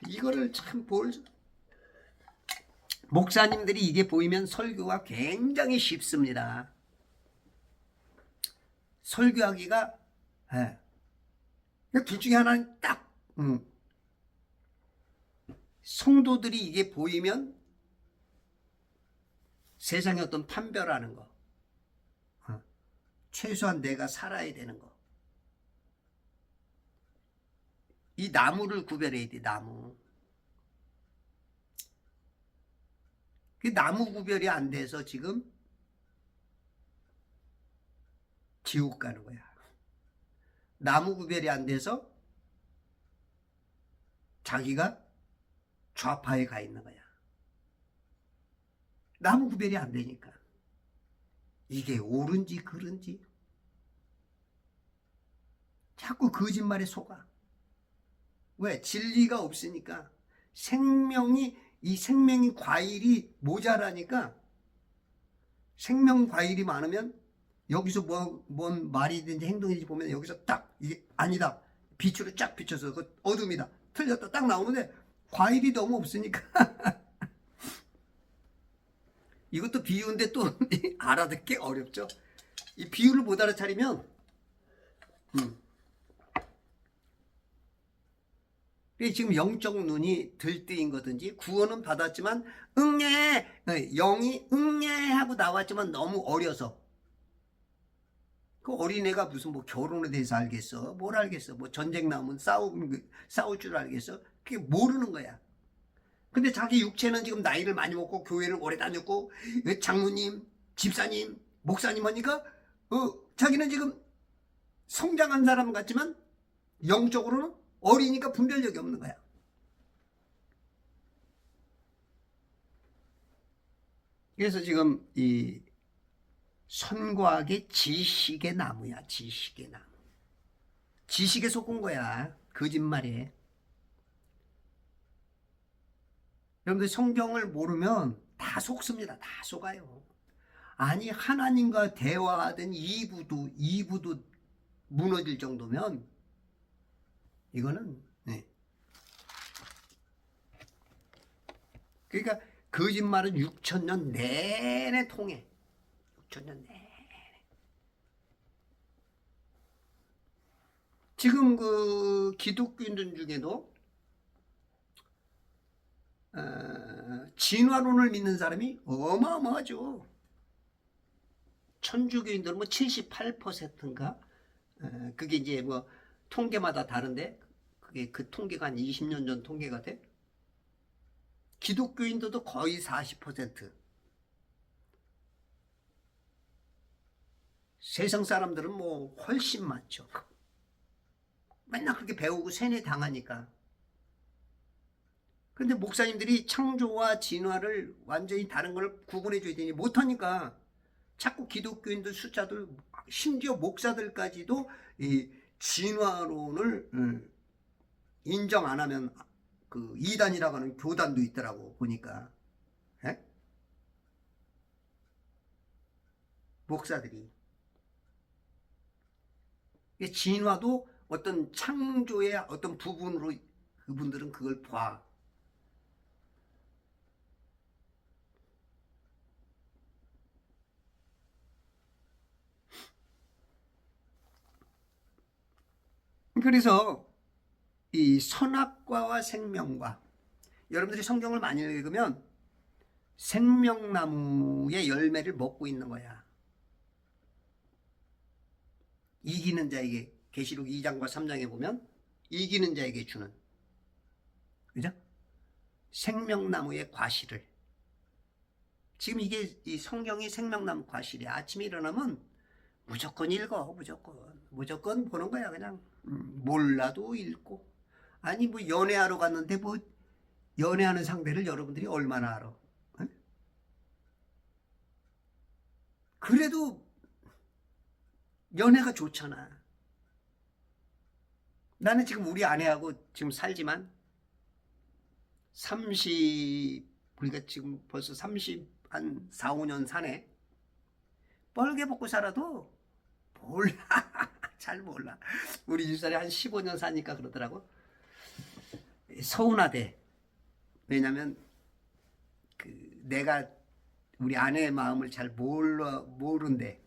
이거를 참 목사님들이 이게 보이면 설교가 굉장히 쉽습니다. 설교하기가 둘 중에 하나는 딱 성도들이 이게 보이면 세상에 어떤 판별하는 거, 최소한 내가 살아야 되는 거, 이 나무를 구별해야 돼. 나무. 그 나무 구별이 안 돼서 지금 지옥 가는 거야. 나무 구별이 안 돼서 자기가 좌파에 가 있는 거야. 나무 구별이 안 되니까. 이게 옳은지 그른지 자꾸 거짓말에 속아. 왜? 진리가 없으니까. 이 생명이 과일이 모자라니까. 생명 과일이 많으면 여기서 뭔 말이든지 행동이든지 보면 여기서 딱 이게 아니다. 빛으로 쫙 비춰서 그 어둠이다. 틀렸다 딱 나오는데 과일이 너무 없으니까 이것도 비유인데 또 알아듣기 어렵죠. 이 비유를 못 알아차리면 지금 영적 눈이 들뜨인 거든지 구원은 받았지만 응애 영이 응애 하고 나왔지만 너무 어려서 그 어린애가 무슨 뭐 결혼에 대해서 알겠어? 뭘 알겠어? 뭐 전쟁 나오면 싸울 줄 알겠어? 그게 모르는 거야. 근데 자기 육체는 지금 나이를 많이 먹고 교회를 오래 다녔고 장로님, 집사님, 목사님 하니까 자기는 지금 성장한 사람 같지만 영적으로는 어리니까 분별력이 없는 거야. 그래서 지금 이 선과학의 지식의 나무야. 지식의 나무. 지식에 속은 거야. 거짓말에. 여러분들 성경을 모르면 다 속습니다. 다 속아요. 아니 하나님과 대화하던 이브도 무너질 정도면 이거는 네. 그러니까 거짓말은 6,000년 내내 통해. 6,000년 내내. 지금 그 기독교인들 중에도 진화론을 믿는 사람이 어마어마하죠. 천주교인들은 뭐 78%인가? 그게 이제 뭐 통계마다 다른데 그게 그 통계가 한 20년 전 통계가 돼. 기독교인들도 거의 40%. 세상 사람들은 뭐 훨씬 많죠. 맨날 그렇게 배우고 세뇌 당하니까. 근데 목사님들이 창조와 진화를 완전히 다른 걸 구분해 줘야 되니 못하니까 자꾸 기독교인들 숫자들 심지어 목사들까지도 이 진화론을 인정 안 하면 그 이단이라고 하는 교단도 있더라고 보니까. 에? 목사들이 진화도 어떤 창조의 어떤 부분으로 그분들은 그걸 봐. 그래서 이 선악과와 생명과 여러분들이 성경을 많이 읽으면 생명나무의 열매를 먹고 있는 거야. 이기는 자에게 계시록 2장과 3장에 보면 이기는 자에게 주는 그죠? 생명나무의 과실을 지금 이게 이 성경이 생명나무 과실이야. 아침에 일어나면 무조건 읽어. 무조건 보는 거야. 그냥 몰라도 읽고 아니 뭐 연애하러 갔는데 뭐 연애하는 상대를 여러분들이 얼마나 알아? 응? 그래도 연애가 좋잖아. 나는 지금 우리 아내하고 지금 살지만 우리가 지금 벌써 한 4, 5년 사네. 뻘개 벗고 살아도 몰라. 잘 몰라. 우리 집사람이 한 15년 사니까 그러더라고. 서운하대. 왜냐면 내가 우리 아내의 마음을 잘 모른대.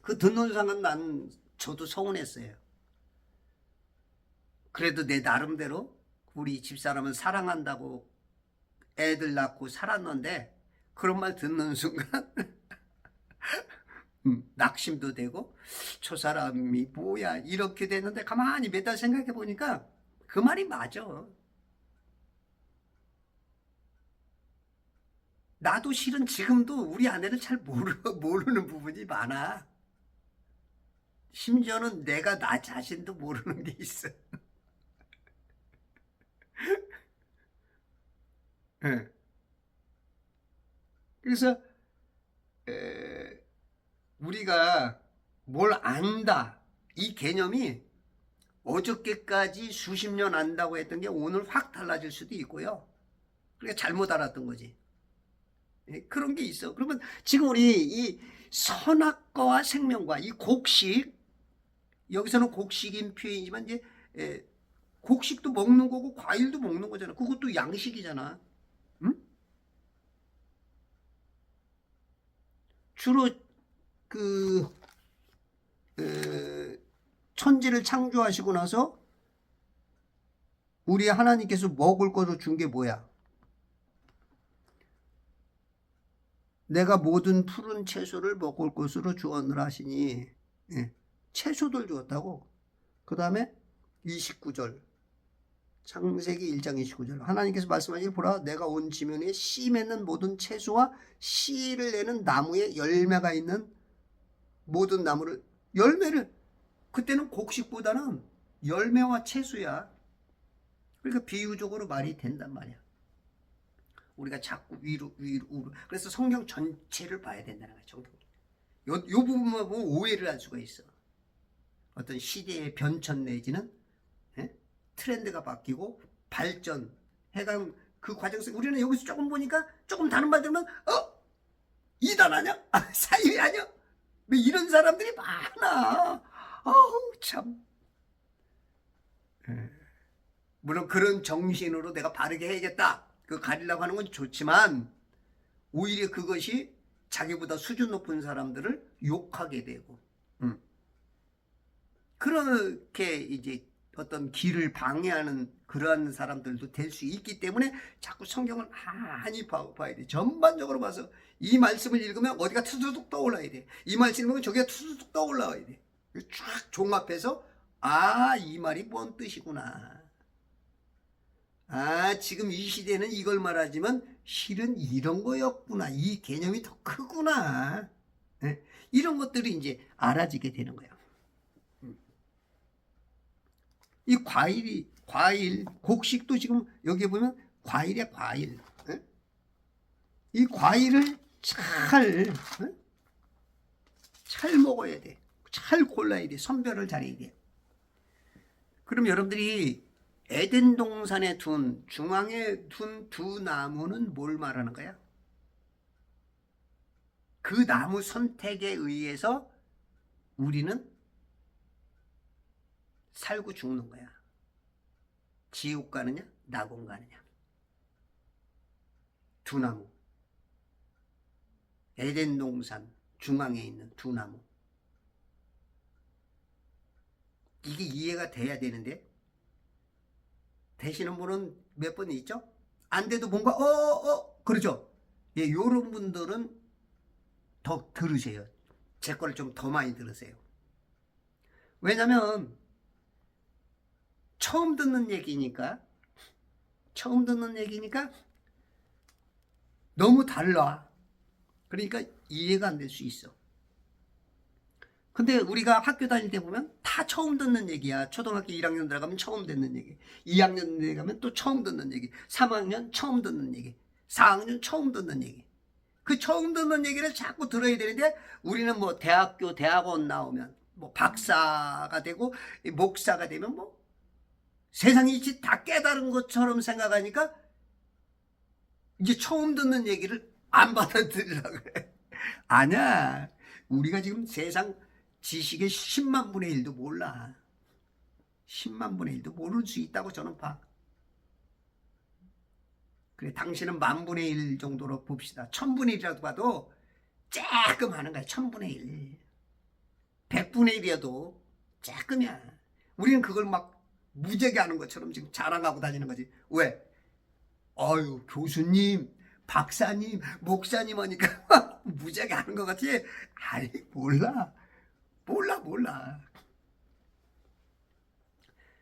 그 듣는 순간 저도 서운했어요. 그래도 내 나름대로 우리 집사람은 사랑한다고 애들 낳고 살았는데 그런 말 듣는 순간 낙심도 되고 저 사람이 뭐야 이렇게 됐는데 가만히 몇 달 생각해 보니까 그 말이 맞아. 나도 실은 지금도 우리 아내를 잘 모르는 부분이 많아. 심지어는 내가 나 자신도 모르는 게 있어. 네. 그래서 우리가 뭘 안다 이 개념이 어저께까지 수십 년 안다고 했던 게 오늘 확 달라질 수도 있고요. 그러니까 잘못 알았던 거지. 그런 게 있어. 그러면 지금 우리 이 선악과와 생명과 이 곡식 여기서는 곡식인 표현이지만 이제 곡식도 먹는 거고 과일도 먹는 거잖아. 그것도 양식이잖아. 응? 주로 천지를 창조하시고 나서 우리 하나님께서 먹을 것을 준 게 뭐야? 내가 모든 푸른 채소를 먹을 것으로 주었느라 하시니 채소들 주었다고. 그 다음에 29절 창세기 1장 29절 하나님께서 말씀하시기 보라 내가 온 지면에 씨 맺는 모든 채소와 씨를 내는 나무에 열매가 있는 모든 나무를 열매를 그때는 곡식보다는 열매와 채소야. 그러니까 비유적으로 말이 된단 말이야. 우리가 자꾸 위로 그래서 성경 전체를 봐야 된다는 거야. 요 부분만 보면 오해를 할 수가 있어. 어떤 시대의 변천 내지는 트렌드가 바뀌고 발전해간 그 과정 속에 우리는 여기서 조금 보니까 조금 다른 말 들으면 이단 아냐? 사이비 아냐? 왜 이런 사람들이 많아. 참. 물론 그런 정신으로 내가 바르게 해야겠다, 그 가리려고 하는 건 좋지만 오히려 그것이 자기보다 수준 높은 사람들을 욕하게 되고, 그렇게 이제 어떤 길을 방해하는 그러한 사람들도 될 수 있기 때문에 자꾸 성경을 많이 봐야 돼. 전반적으로 봐서 이 말씀을 읽으면 어디가 투두둑 떠올라야 돼. 이 말씀 읽으면 저기가 투두둑 떠올라야 돼. 쫙 종합해서 이 말이 뭔 뜻이구나. 지금 이 시대는 이걸 말하지만 실은 이런 거였구나. 이 개념이 더 크구나. 네? 이런 것들이 이제 알아지게 되는 거야. 이 과일, 곡식도 지금 여기 보면 과일이야, 과일. 네? 이 과일을 잘 먹어야 돼. 잘 골라야 돼. 선별을 잘해야 돼. 그럼 여러분들이 에덴 동산에 중앙에 둔 두 나무는 뭘 말하는 거야? 그 나무 선택에 의해서 우리는 살고 죽는 거야. 지옥 가느냐, 낙원 가느냐. 두 나무. 에덴 동산 중앙에 있는 두 나무. 이게 이해가 돼야 되는데, 되시는 분은 몇 분 있죠? 안 돼도 뭔가 그러죠? 예, 요런 분들은 더 들으세요. 제 거를 좀 더 많이 들으세요. 왜냐면 처음 듣는 얘기니까 너무 달라. 그러니까 이해가 안 될 수 있어. 근데 우리가 학교 다닐 때 보면 다 처음 듣는 얘기야. 초등학교 1학년 들어가면 처음 듣는 얘기, 2학년 들어가면 또 처음 듣는 얘기, 3학년 처음 듣는 얘기, 4학년 처음 듣는 얘기. 그 처음 듣는 얘기를 자꾸 들어야 되는데, 우리는 뭐 대학원 나오면 뭐 박사가 되고 목사가 되면 뭐 세상이 다 깨달은 것처럼 생각하니까 이제 처음 듣는 얘기를 안 받아들이려고 해. 아니야. 우리가 지금 세상 지식의 10만 분의 1도 몰라. 10만 분의 1도 모를 수 있다고 저는 봐. 그래, 당신은 10,000분의 1 정도로 봅시다. 1000분의 1이라도 봐도 조금 하는 거야. 1000분의 1. 100분의 1이어도 조금이야. 우리는 그걸 막 무지하게 하는 것처럼 지금 자랑하고 다니는 거지. 왜? 교수님, 박사님, 목사님 하니까 무지하게 하는 것 같지? 아이, 몰라.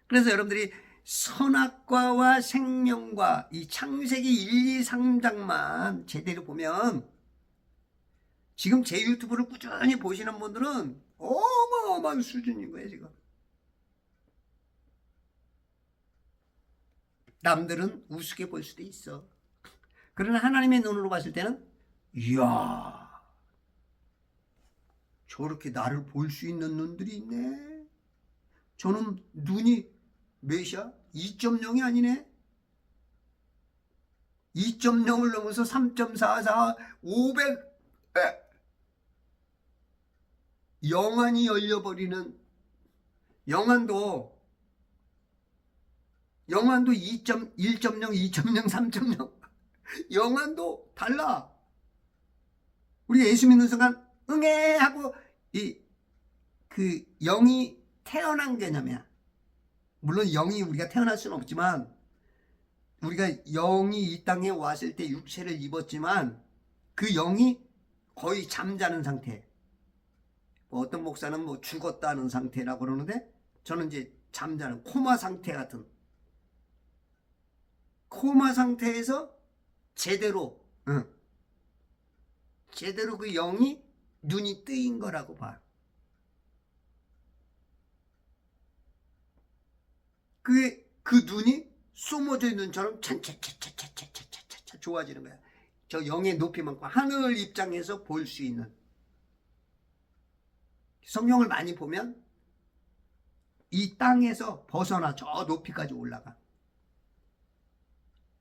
그래서 여러분들이 선악과와 생명과 이 창세기 1, 2, 3장만 제대로 보면, 지금 제 유튜브를 꾸준히 보시는 분들은 어마어마한 수준인 거예요, 지금. 남들은 우습게 볼 수도 있어. 그러나 하나님의 눈으로 봤을 때는, 이야, 저렇게 나를 볼 수 있는 눈들이 있네. 저는 눈이 몇이야? 2.0이 아니네. 2.0을 넘어서 3.44, 500 영안이 열려버리는, 영안도 2.1.0, 2.0, 3.0 영안도 달라. 우리 예수 믿는 순간 응애 하고 그 영이 태어난 개념이야. 물론 영이 우리가 태어날 수는 없지만, 우리가 영이 이 땅에 왔을 때 육체를 입었지만 그 영이 거의 잠자는 상태. 어떤 목사는 뭐 죽었다는 상태라고 그러는데, 저는 이제 잠자는 코마 상태 같은, 코마 상태에서 제대로 그 영이 눈이 뜨인 거라고 봐. 그 눈이 쏘머져 눈처럼 차차차차차차차차 좋아지는 거야. 저 영의 높이만큼 하늘 입장에서 볼 수 있는. 성경을 많이 보면 이 땅에서 벗어나 저 높이까지 올라가.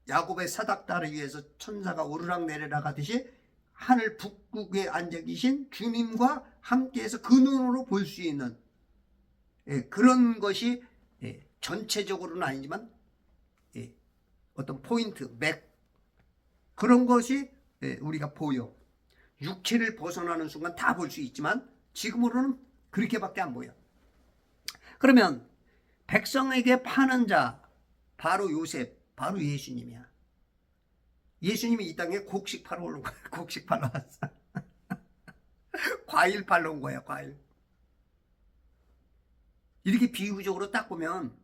야곱의 사닥다리 위에서 천사가 오르락 내리락 하듯이 하늘 북극에 앉아 계신 주님과 함께해서 그 눈으로 볼 수 있는 그런 것이 전체적으로는 아니지만 어떤 포인트, 맥 그런 것이 우리가 보여. 육체를 벗어나는 순간 다 볼 수 있지만 지금으로는 그렇게밖에 안 보여. 그러면 백성에게 파는 자 바로 요셉, 바로 예수님이야. 예수님이 이 땅에 곡식 팔러 온 거야. 곡식 팔러 왔어. 과일 팔러 온 거야. 과일. 이렇게 비유적으로 딱 보면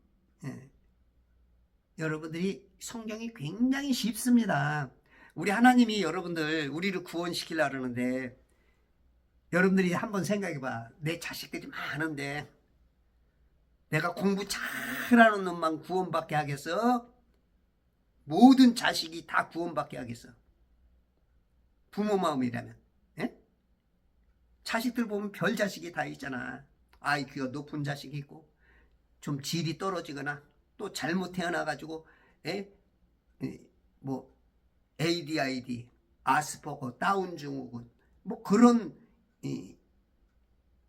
여러분들이 성경이 굉장히 쉽습니다. 우리 하나님이 여러분들 우리를 구원시키려고 그러는데 여러분들이 한번 생각해봐. 내 자식들이 많은데 내가 공부 잘하는 놈만 구원받게 하겠어? 모든 자식이 다 구원받게 하겠어? 부모 마음이라면. 자식들 보면 별 자식이 다 있잖아. IQ가 높은 자식이 있고 좀 질이 떨어지거나 또 잘못 태어나가지고 뭐 ADID, 아스퍼거, 다운 증후군 뭐 그런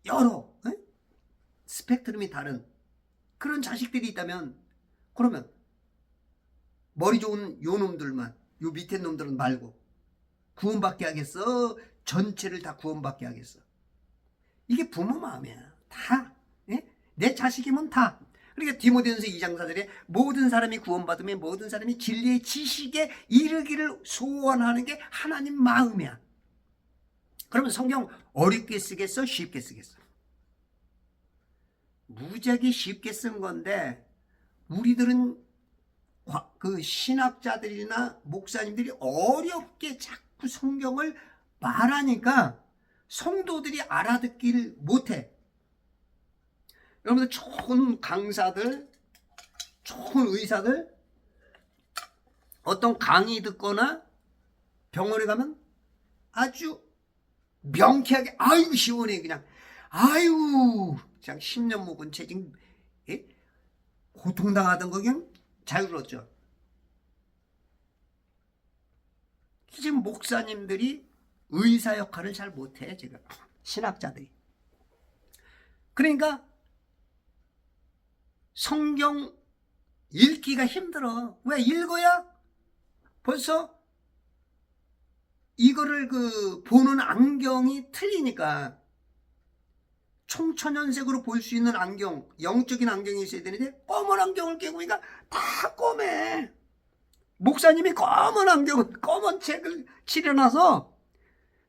여러 스펙트럼이 다른 그런 자식들이 있다면 그러면 머리 좋은 요 놈들만 요 밑에 놈들은 말고 구원받게 하겠어? 전체를 다 구원받게 하겠어? 이게 부모 마음이야. 다. 내 자식이면 다. 그러니까 디모데전서 2장 4절에 모든 사람이 구원받으면 모든 사람이 진리의 지식에 이르기를 소원하는 게 하나님 마음이야. 그러면 성경 어렵게 쓰겠어? 쉽게 쓰겠어? 무지하게 쉽게 쓴 건데 우리들은 그 신학자들이나 목사님들이 어렵게 자꾸 성경을 말하니까 성도들이 알아듣기를 못해. 여러분들 좋은 강사들, 좋은 의사들 어떤 강의 듣거나 병원에 가면 아주 명쾌하게 아이고 시원해 그냥 아이고 그냥 10년 묵은 채 지금 고통당하던 거 그냥 자유로웠죠. 지금 목사님들이 의사 역할을 잘 못해 지금 신학자들이. 그러니까 성경 읽기가 힘들어. 왜? 읽어야 벌써 이거를 보는 안경이 틀리니까. 총천연색으로 볼 수 있는 안경, 영적인 안경이 있어야 되는데 검은 안경을 끼고 보니까 다 검해. 목사님이 검은 책을 칠해놔서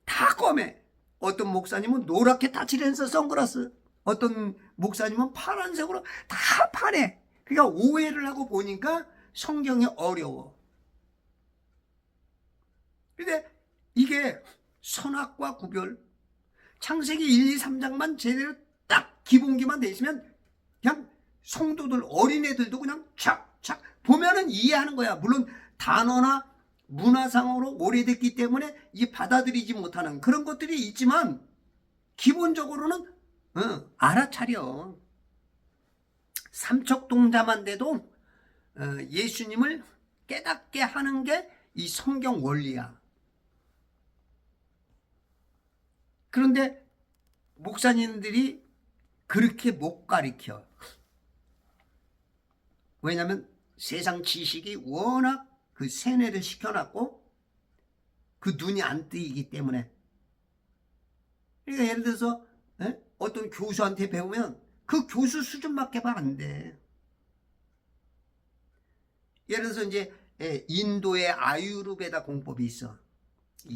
다 검해. 어떤 목사님은 노랗게 다 칠해서 선글라스, 어떤 목사님은 파란색으로 다 파래. 그러니까 오해를 하고 보니까 성경이 어려워. 근데 이게 선악과 구별, 창세기 1, 2, 3장만 제대로 딱 기본기만 돼 있으면 그냥 성도들, 어린애들도 그냥 착착 보면은 이해하는 거야. 물론 단어나 문화상으로 오래됐기 때문에 이 받아들이지 못하는 그런 것들이 있지만 기본적으로는 알아차려. 삼척동자만 돼도 예수님을 깨닫게 하는 게 이 성경 원리야. 그런데 목사님들이 그렇게 못 가르쳐. 왜냐하면 세상 지식이 워낙 그 세뇌를 시켜놨고 그 눈이 안 뜨이기 때문에. 그러니까 예를 들어서 어떤 교수한테 배우면 그 교수 수준밖에 안 돼. 예를 들어서 이제 인도의 아유르베다 공법이 있어.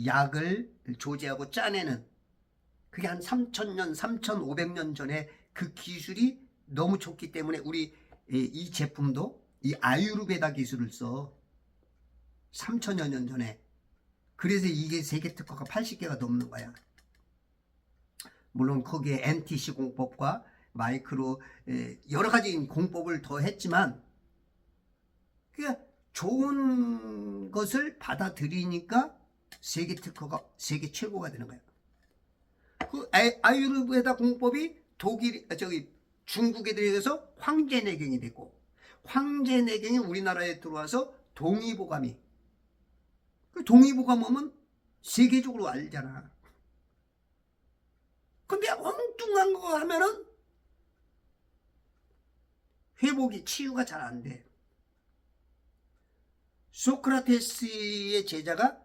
약을 조제하고 짜내는. 그게 한 3,000년, 3,500년 전에 그 기술이 너무 좋기 때문에 우리 이 제품도 이 아유르베다 기술을 써. 3,000여 년 전에. 그래서 이게 세계 특허가 80개가 넘는 거야. 물론 거기에 NTC 공법과 마이크로 여러 가지 공법을 더 했지만 그러니까 좋은 것을 받아들이니까 세계 특허가 세계 최고가 되는 거야. 그 아유르베다 공법이 중국에 들어가서 황제내경이 됐고 황제내경이 우리나라에 들어와서 동의보감이. 그 동의보감 오면 세계적으로 알잖아. 근데 엉뚱한 거 하면은 회복이 치유가 잘 안 돼. 소크라테스의 제자가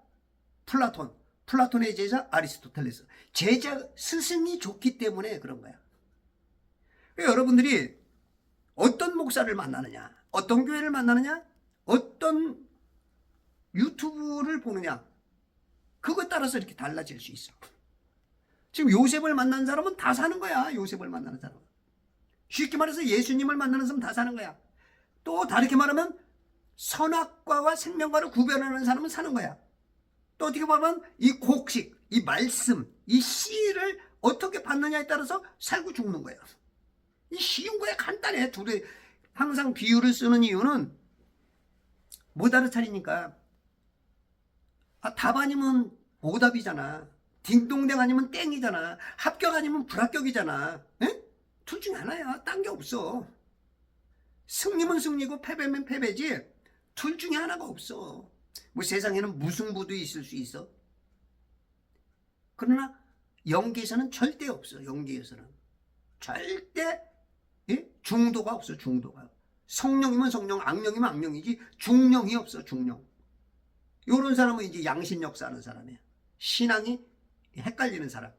플라톤, 플라톤의 제자 아리스토텔레스. 제자 스승이 좋기 때문에 그런 거야. 여러분들이 어떤 목사를 만나느냐, 어떤 교회를 만나느냐, 어떤 유튜브를 보느냐, 그거에 따라서 이렇게 달라질 수 있어. 지금 요셉을 만난 사람은 다 사는 거야. 요셉을 만나는 사람은. 쉽게 말해서 예수님을 만나는 사람은 다 사는 거야. 또 다르게 말하면 선악과와 생명과를 구별하는 사람은 사는 거야. 또 어떻게 보면 이 곡식, 이 말씀, 이 씨를 어떻게 받느냐에 따라서 살고 죽는 거예요. 이 쉬운 거야. 간단해. 둘이 항상 비유를 쓰는 이유는 못 알아차리니까. 답 아니면 오답이잖아. 딩동댕 아니면 땡이잖아. 합격 아니면 불합격이잖아. 에? 둘 중에 하나야. 딴 게 없어. 승리면 승리고 패배면 패배지. 둘 중에 하나가 없어. 뭐 세상에는 무승부도 있을 수 있어. 그러나 영계에서는 절대 없어. 영계에서는 절대 중도가 없어. 중도가. 성령이면 성령, 악령이면 악령이지 중령이 없어. 중령. 이런 사람은 이제 양심역 사는 사람이야. 신앙이 헷갈리는 사람.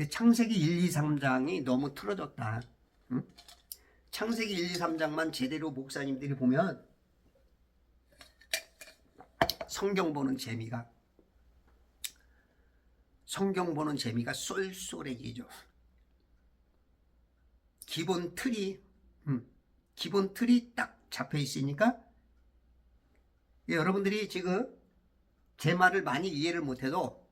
창세기 1, 2, 3장이 너무 틀어졌다. 응? 창세기 1, 2, 3장만 제대로 목사님들이 보면 성경 보는 재미가 쏠쏠해지죠. 기본 틀이 딱 잡혀 있으니까 여러분들이 지금 제 말을 많이 이해를 못해도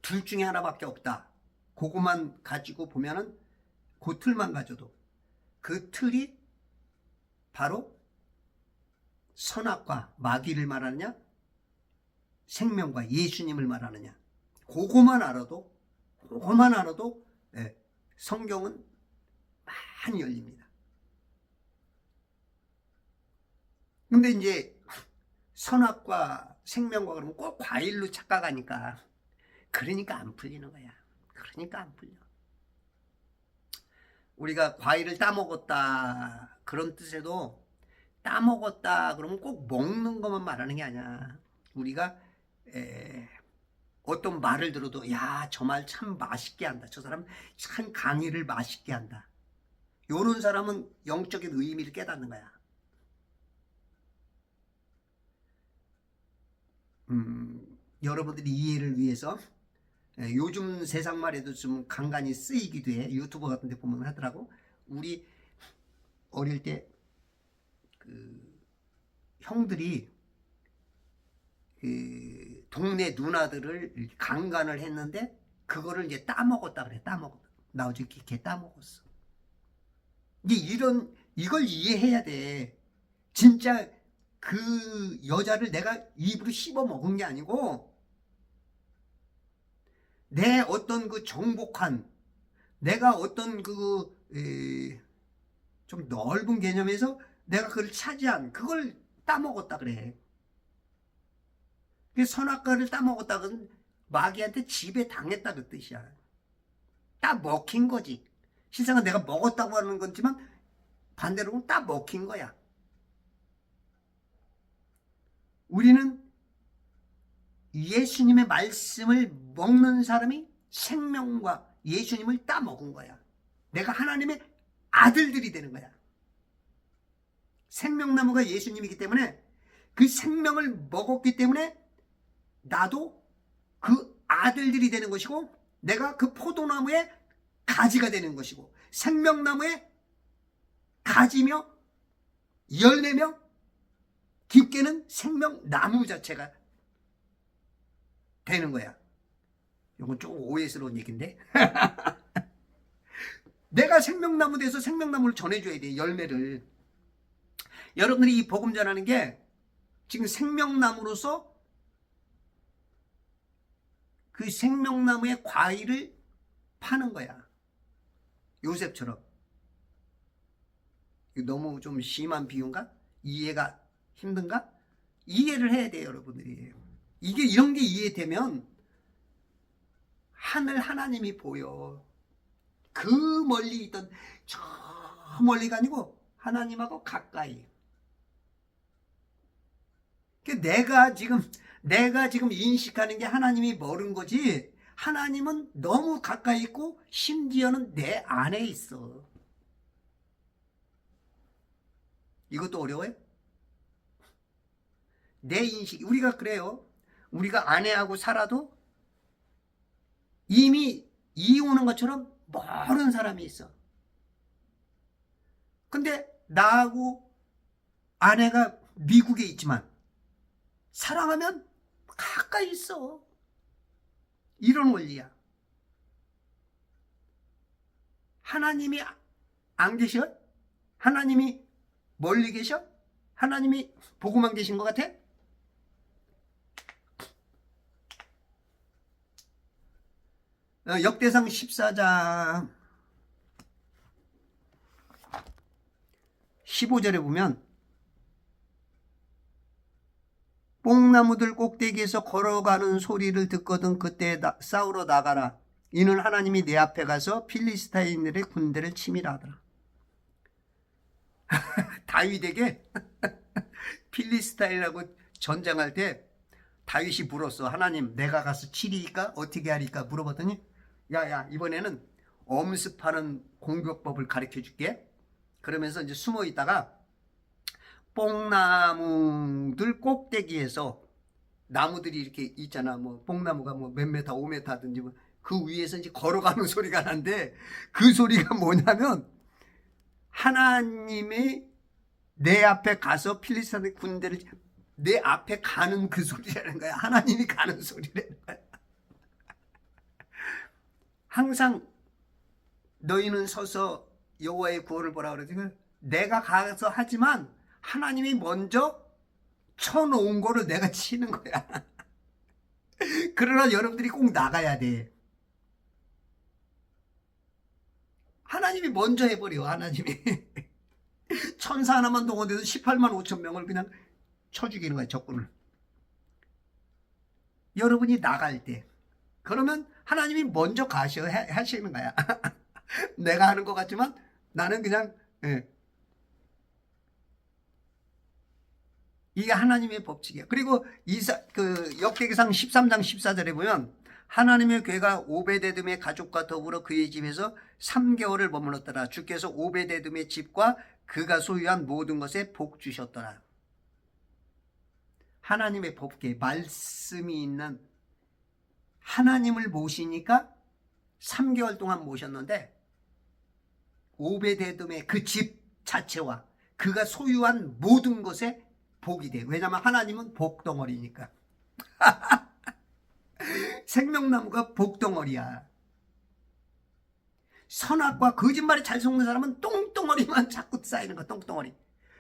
둘 중에 하나밖에 없다. 그것만 가지고 보면은 그 틀만 가져도 그 틀이 바로 선악과 마귀를 말하느냐, 생명과 예수님을 말하느냐. 그것만 알아도 성경은 많이 열립니다. 근데 이제 선악과 생명과 그러면 꼭 과일로 착각하니까 그러니까 안 풀리는 거야. 그러니까 안 풀려. 우리가 과일을 따먹었다 그런 뜻에도 따먹었다 그러면 꼭 먹는 것만 말하는 게 아니야. 우리가 어떤 말을 들어도 야, 저 말 참 맛있게 한다. 저 사람 참 강의를 맛있게 한다. 요런 사람은 영적인 의미를 깨닫는 거야. 여러분들이 이해를 위해서 요즘 세상 말에도 좀 간간히 쓰이기도 해. 유튜브 같은 데 보면 하더라고. 우리 어릴 때 그 형들이 그 동네 누나들을 강간을 했는데 그거를 이제 따먹었다 그래. 따먹었다. 나 어제 걔 따먹었어. 이제 이걸 이해해야 돼. 진짜 그 여자를 내가 입으로 씹어 먹은 게 아니고 내 어떤 그 정복한 내가 어떤 좀 넓은 개념에서 내가 그걸 차지한 그걸 따먹었다 그래. 선악과를 따먹었다 그건 마귀한테 지배 당했다 그 뜻이야. 따먹힌 거지. 실상은 내가 먹었다고 하는 거지만 반대로는 따먹힌 거야. 우리는 예수님의 말씀을 먹는 사람이 생명과 예수님을 따먹은 거야. 내가 하나님의 아들들이 되는 거야. 생명나무가 예수님이기 때문에 그 생명을 먹었기 때문에 나도 그 아들들이 되는 것이고 내가 그 포도나무의 가지가 되는 것이고 생명나무의 가지며 열매며 깊게는 생명나무 자체가 되는 거야. 이건 조금 오해스러운 얘기인데 내가 생명나무 돼서 생명나무를 전해줘야 돼. 열매를. 여러분들이 이 복음 전하는 게 지금 생명나무로서 그 생명나무의 과일을 파는 거야. 요셉처럼. 너무 좀 심한 비유인가? 이해가 힘든가? 이해를 해야 돼요, 여러분들이. 이게 이런 게 이해되면 하늘 하나님이 보여. 그 멀리 있던 저 멀리가 아니고 하나님하고 가까이. 내가 지금 인식하는 게 하나님이 멀은 거지, 하나님은 너무 가까이 있고 심지어는 내 안에 있어. 이것도 어려워요? 내 인식, 우리가 그래요. 우리가 아내하고 살아도 이미 이혼한 것처럼 멀은 사람이 있어. 근데 나하고 아내가 미국에 있지만 사랑하면 가까이 있어. 이런 원리야. 하나님이 안 계셔? 하나님이 멀리 계셔? 하나님이 보고만 계신 것 같아? 역대상 14장 15절에 보면 뽕나무들 꼭대기에서 걸어가는 소리를 듣거든 그때 싸우러 나가라. 이는 하나님이 내 앞에 가서 필리스타인들의 군대를 치밀어 하더라. 다윗에게 필리스타인하고 전쟁할 때 다윗이 물었어. 하나님, 내가 가서 치리까? 어떻게 하리까? 물어봤더니 야야, 이번에는 엄습하는 공격법을 가르쳐 줄게. 그러면서 이제 숨어 있다가 뽕나무들 꼭대기에서, 나무들이 이렇게 있잖아. 뭐 뽕나무가 뭐 몇 메타, 5m든지 뭐 그 위에서 이제 걸어가는 소리가 나는데, 그 소리가 뭐냐면 하나님이 내 앞에 가서 필리스타인 군대를, 내 앞에 가는 그 소리라는 거야. 하나님이 가는 소리라는 거야. 항상 너희는 서서 여호와의 구원을 보라 그러지. 내가 가서 하지만 하나님이 먼저 쳐놓은 거를 내가 치는 거야. 그러나 여러분들이 꼭 나가야 돼. 하나님이 먼저 해버려. 하나님이 천사 하나만 동원돼도 18만 5천 명을 그냥 쳐 죽이는 거야, 적군을. 여러분이 나갈 때 그러면 하나님이 먼저 하시는 거야. 내가 하는 것 같지만 나는 그냥, 이게 하나님의 법칙이야. 그리고 역대기상 13장 14절에 보면 하나님의 괴가 오베데돔의 가족과 더불어 그의 집에서 3개월을 머물렀더라. 주께서 오베데돔의 집과 그가 소유한 모든 것에 복 주셨더라. 하나님의 법계, 말씀이 있는 하나님을 모시니까 3개월 동안 모셨는데 오베데돔의 그 집 자체와 그가 소유한 모든 것에 복이 돼. 왜냐하면 하나님은 복덩어리니까. 생명나무가 복덩어리야. 선악과 거짓말이 잘 속는 사람은 똥덩어리만 자꾸 쌓이는 거야. 똥덩어리.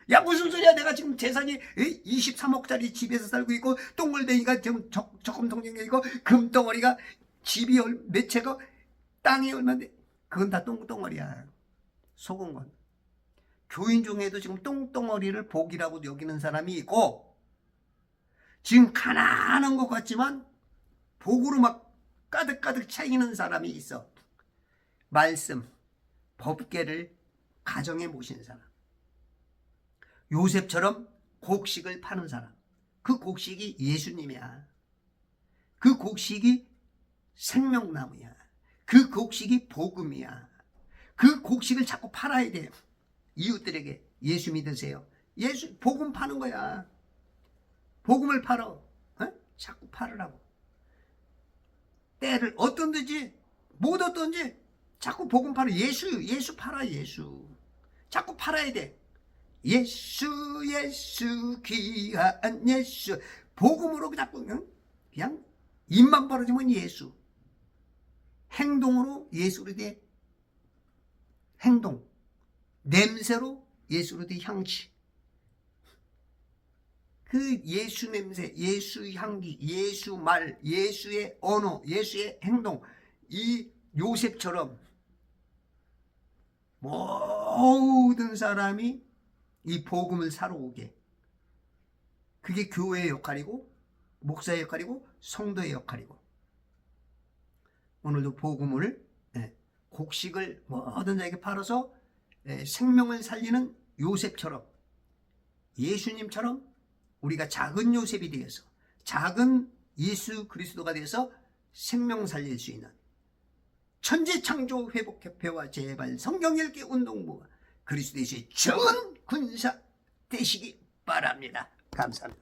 야, 무슨 소리야. 내가 지금 재산이 23억짜리 집에서 살고 있고 똥물댕이가 지금 조금 동정이 있고 금덩어리가 집이 몇 채고 땅이 얼마인데, 그건 다 똥덩어리야. 속은 건. 교인 중에도 지금 똥덩어리를 복이라고 여기는 사람이 있고, 지금 가난한 것 같지만 복으로 막 가득가득 차이는 사람이 있어. 말씀, 법궤를 가정에 모신 사람. 요셉처럼 곡식을 파는 사람. 그 곡식이 예수님이야. 그 곡식이 생명나무야. 그 곡식이 복음이야. 그 곡식을 자꾸 팔아야 돼. 이웃들에게 예수 믿으세요. 예수, 복음 파는 거야. 복음을 팔어. 자꾸 팔으라고. 때를 어떤지 못 어떤지 자꾸 복음 팔아. 예수 팔아. 예수 자꾸 팔아야 돼. 예수 귀한 예수. 복음으로 자꾸 그냥 입만 벌어지면 예수. 행동으로 예수로 돼. 행동. 냄새로 예수로 돼. 향기. 그 예수 냄새, 예수 향기, 예수 말, 예수의 언어, 예수의 행동. 이 요셉처럼 모든 사람이 이 복음을 사러 오게. 그게 교회의 역할이고 목사의 역할이고 성도의 역할이고, 오늘도 복음을, 곡식을 모든 자에게 팔아서 생명을 살리는 요셉처럼, 예수님처럼 우리가 작은 요셉이 되어서, 작은 예수 그리스도가 되어서 생명 살릴 수 있는 천지창조회복협회와 제발 성경읽기 운동부가 그리스도 예수의 좋은 군사 되시기 바랍니다. 감사합니다.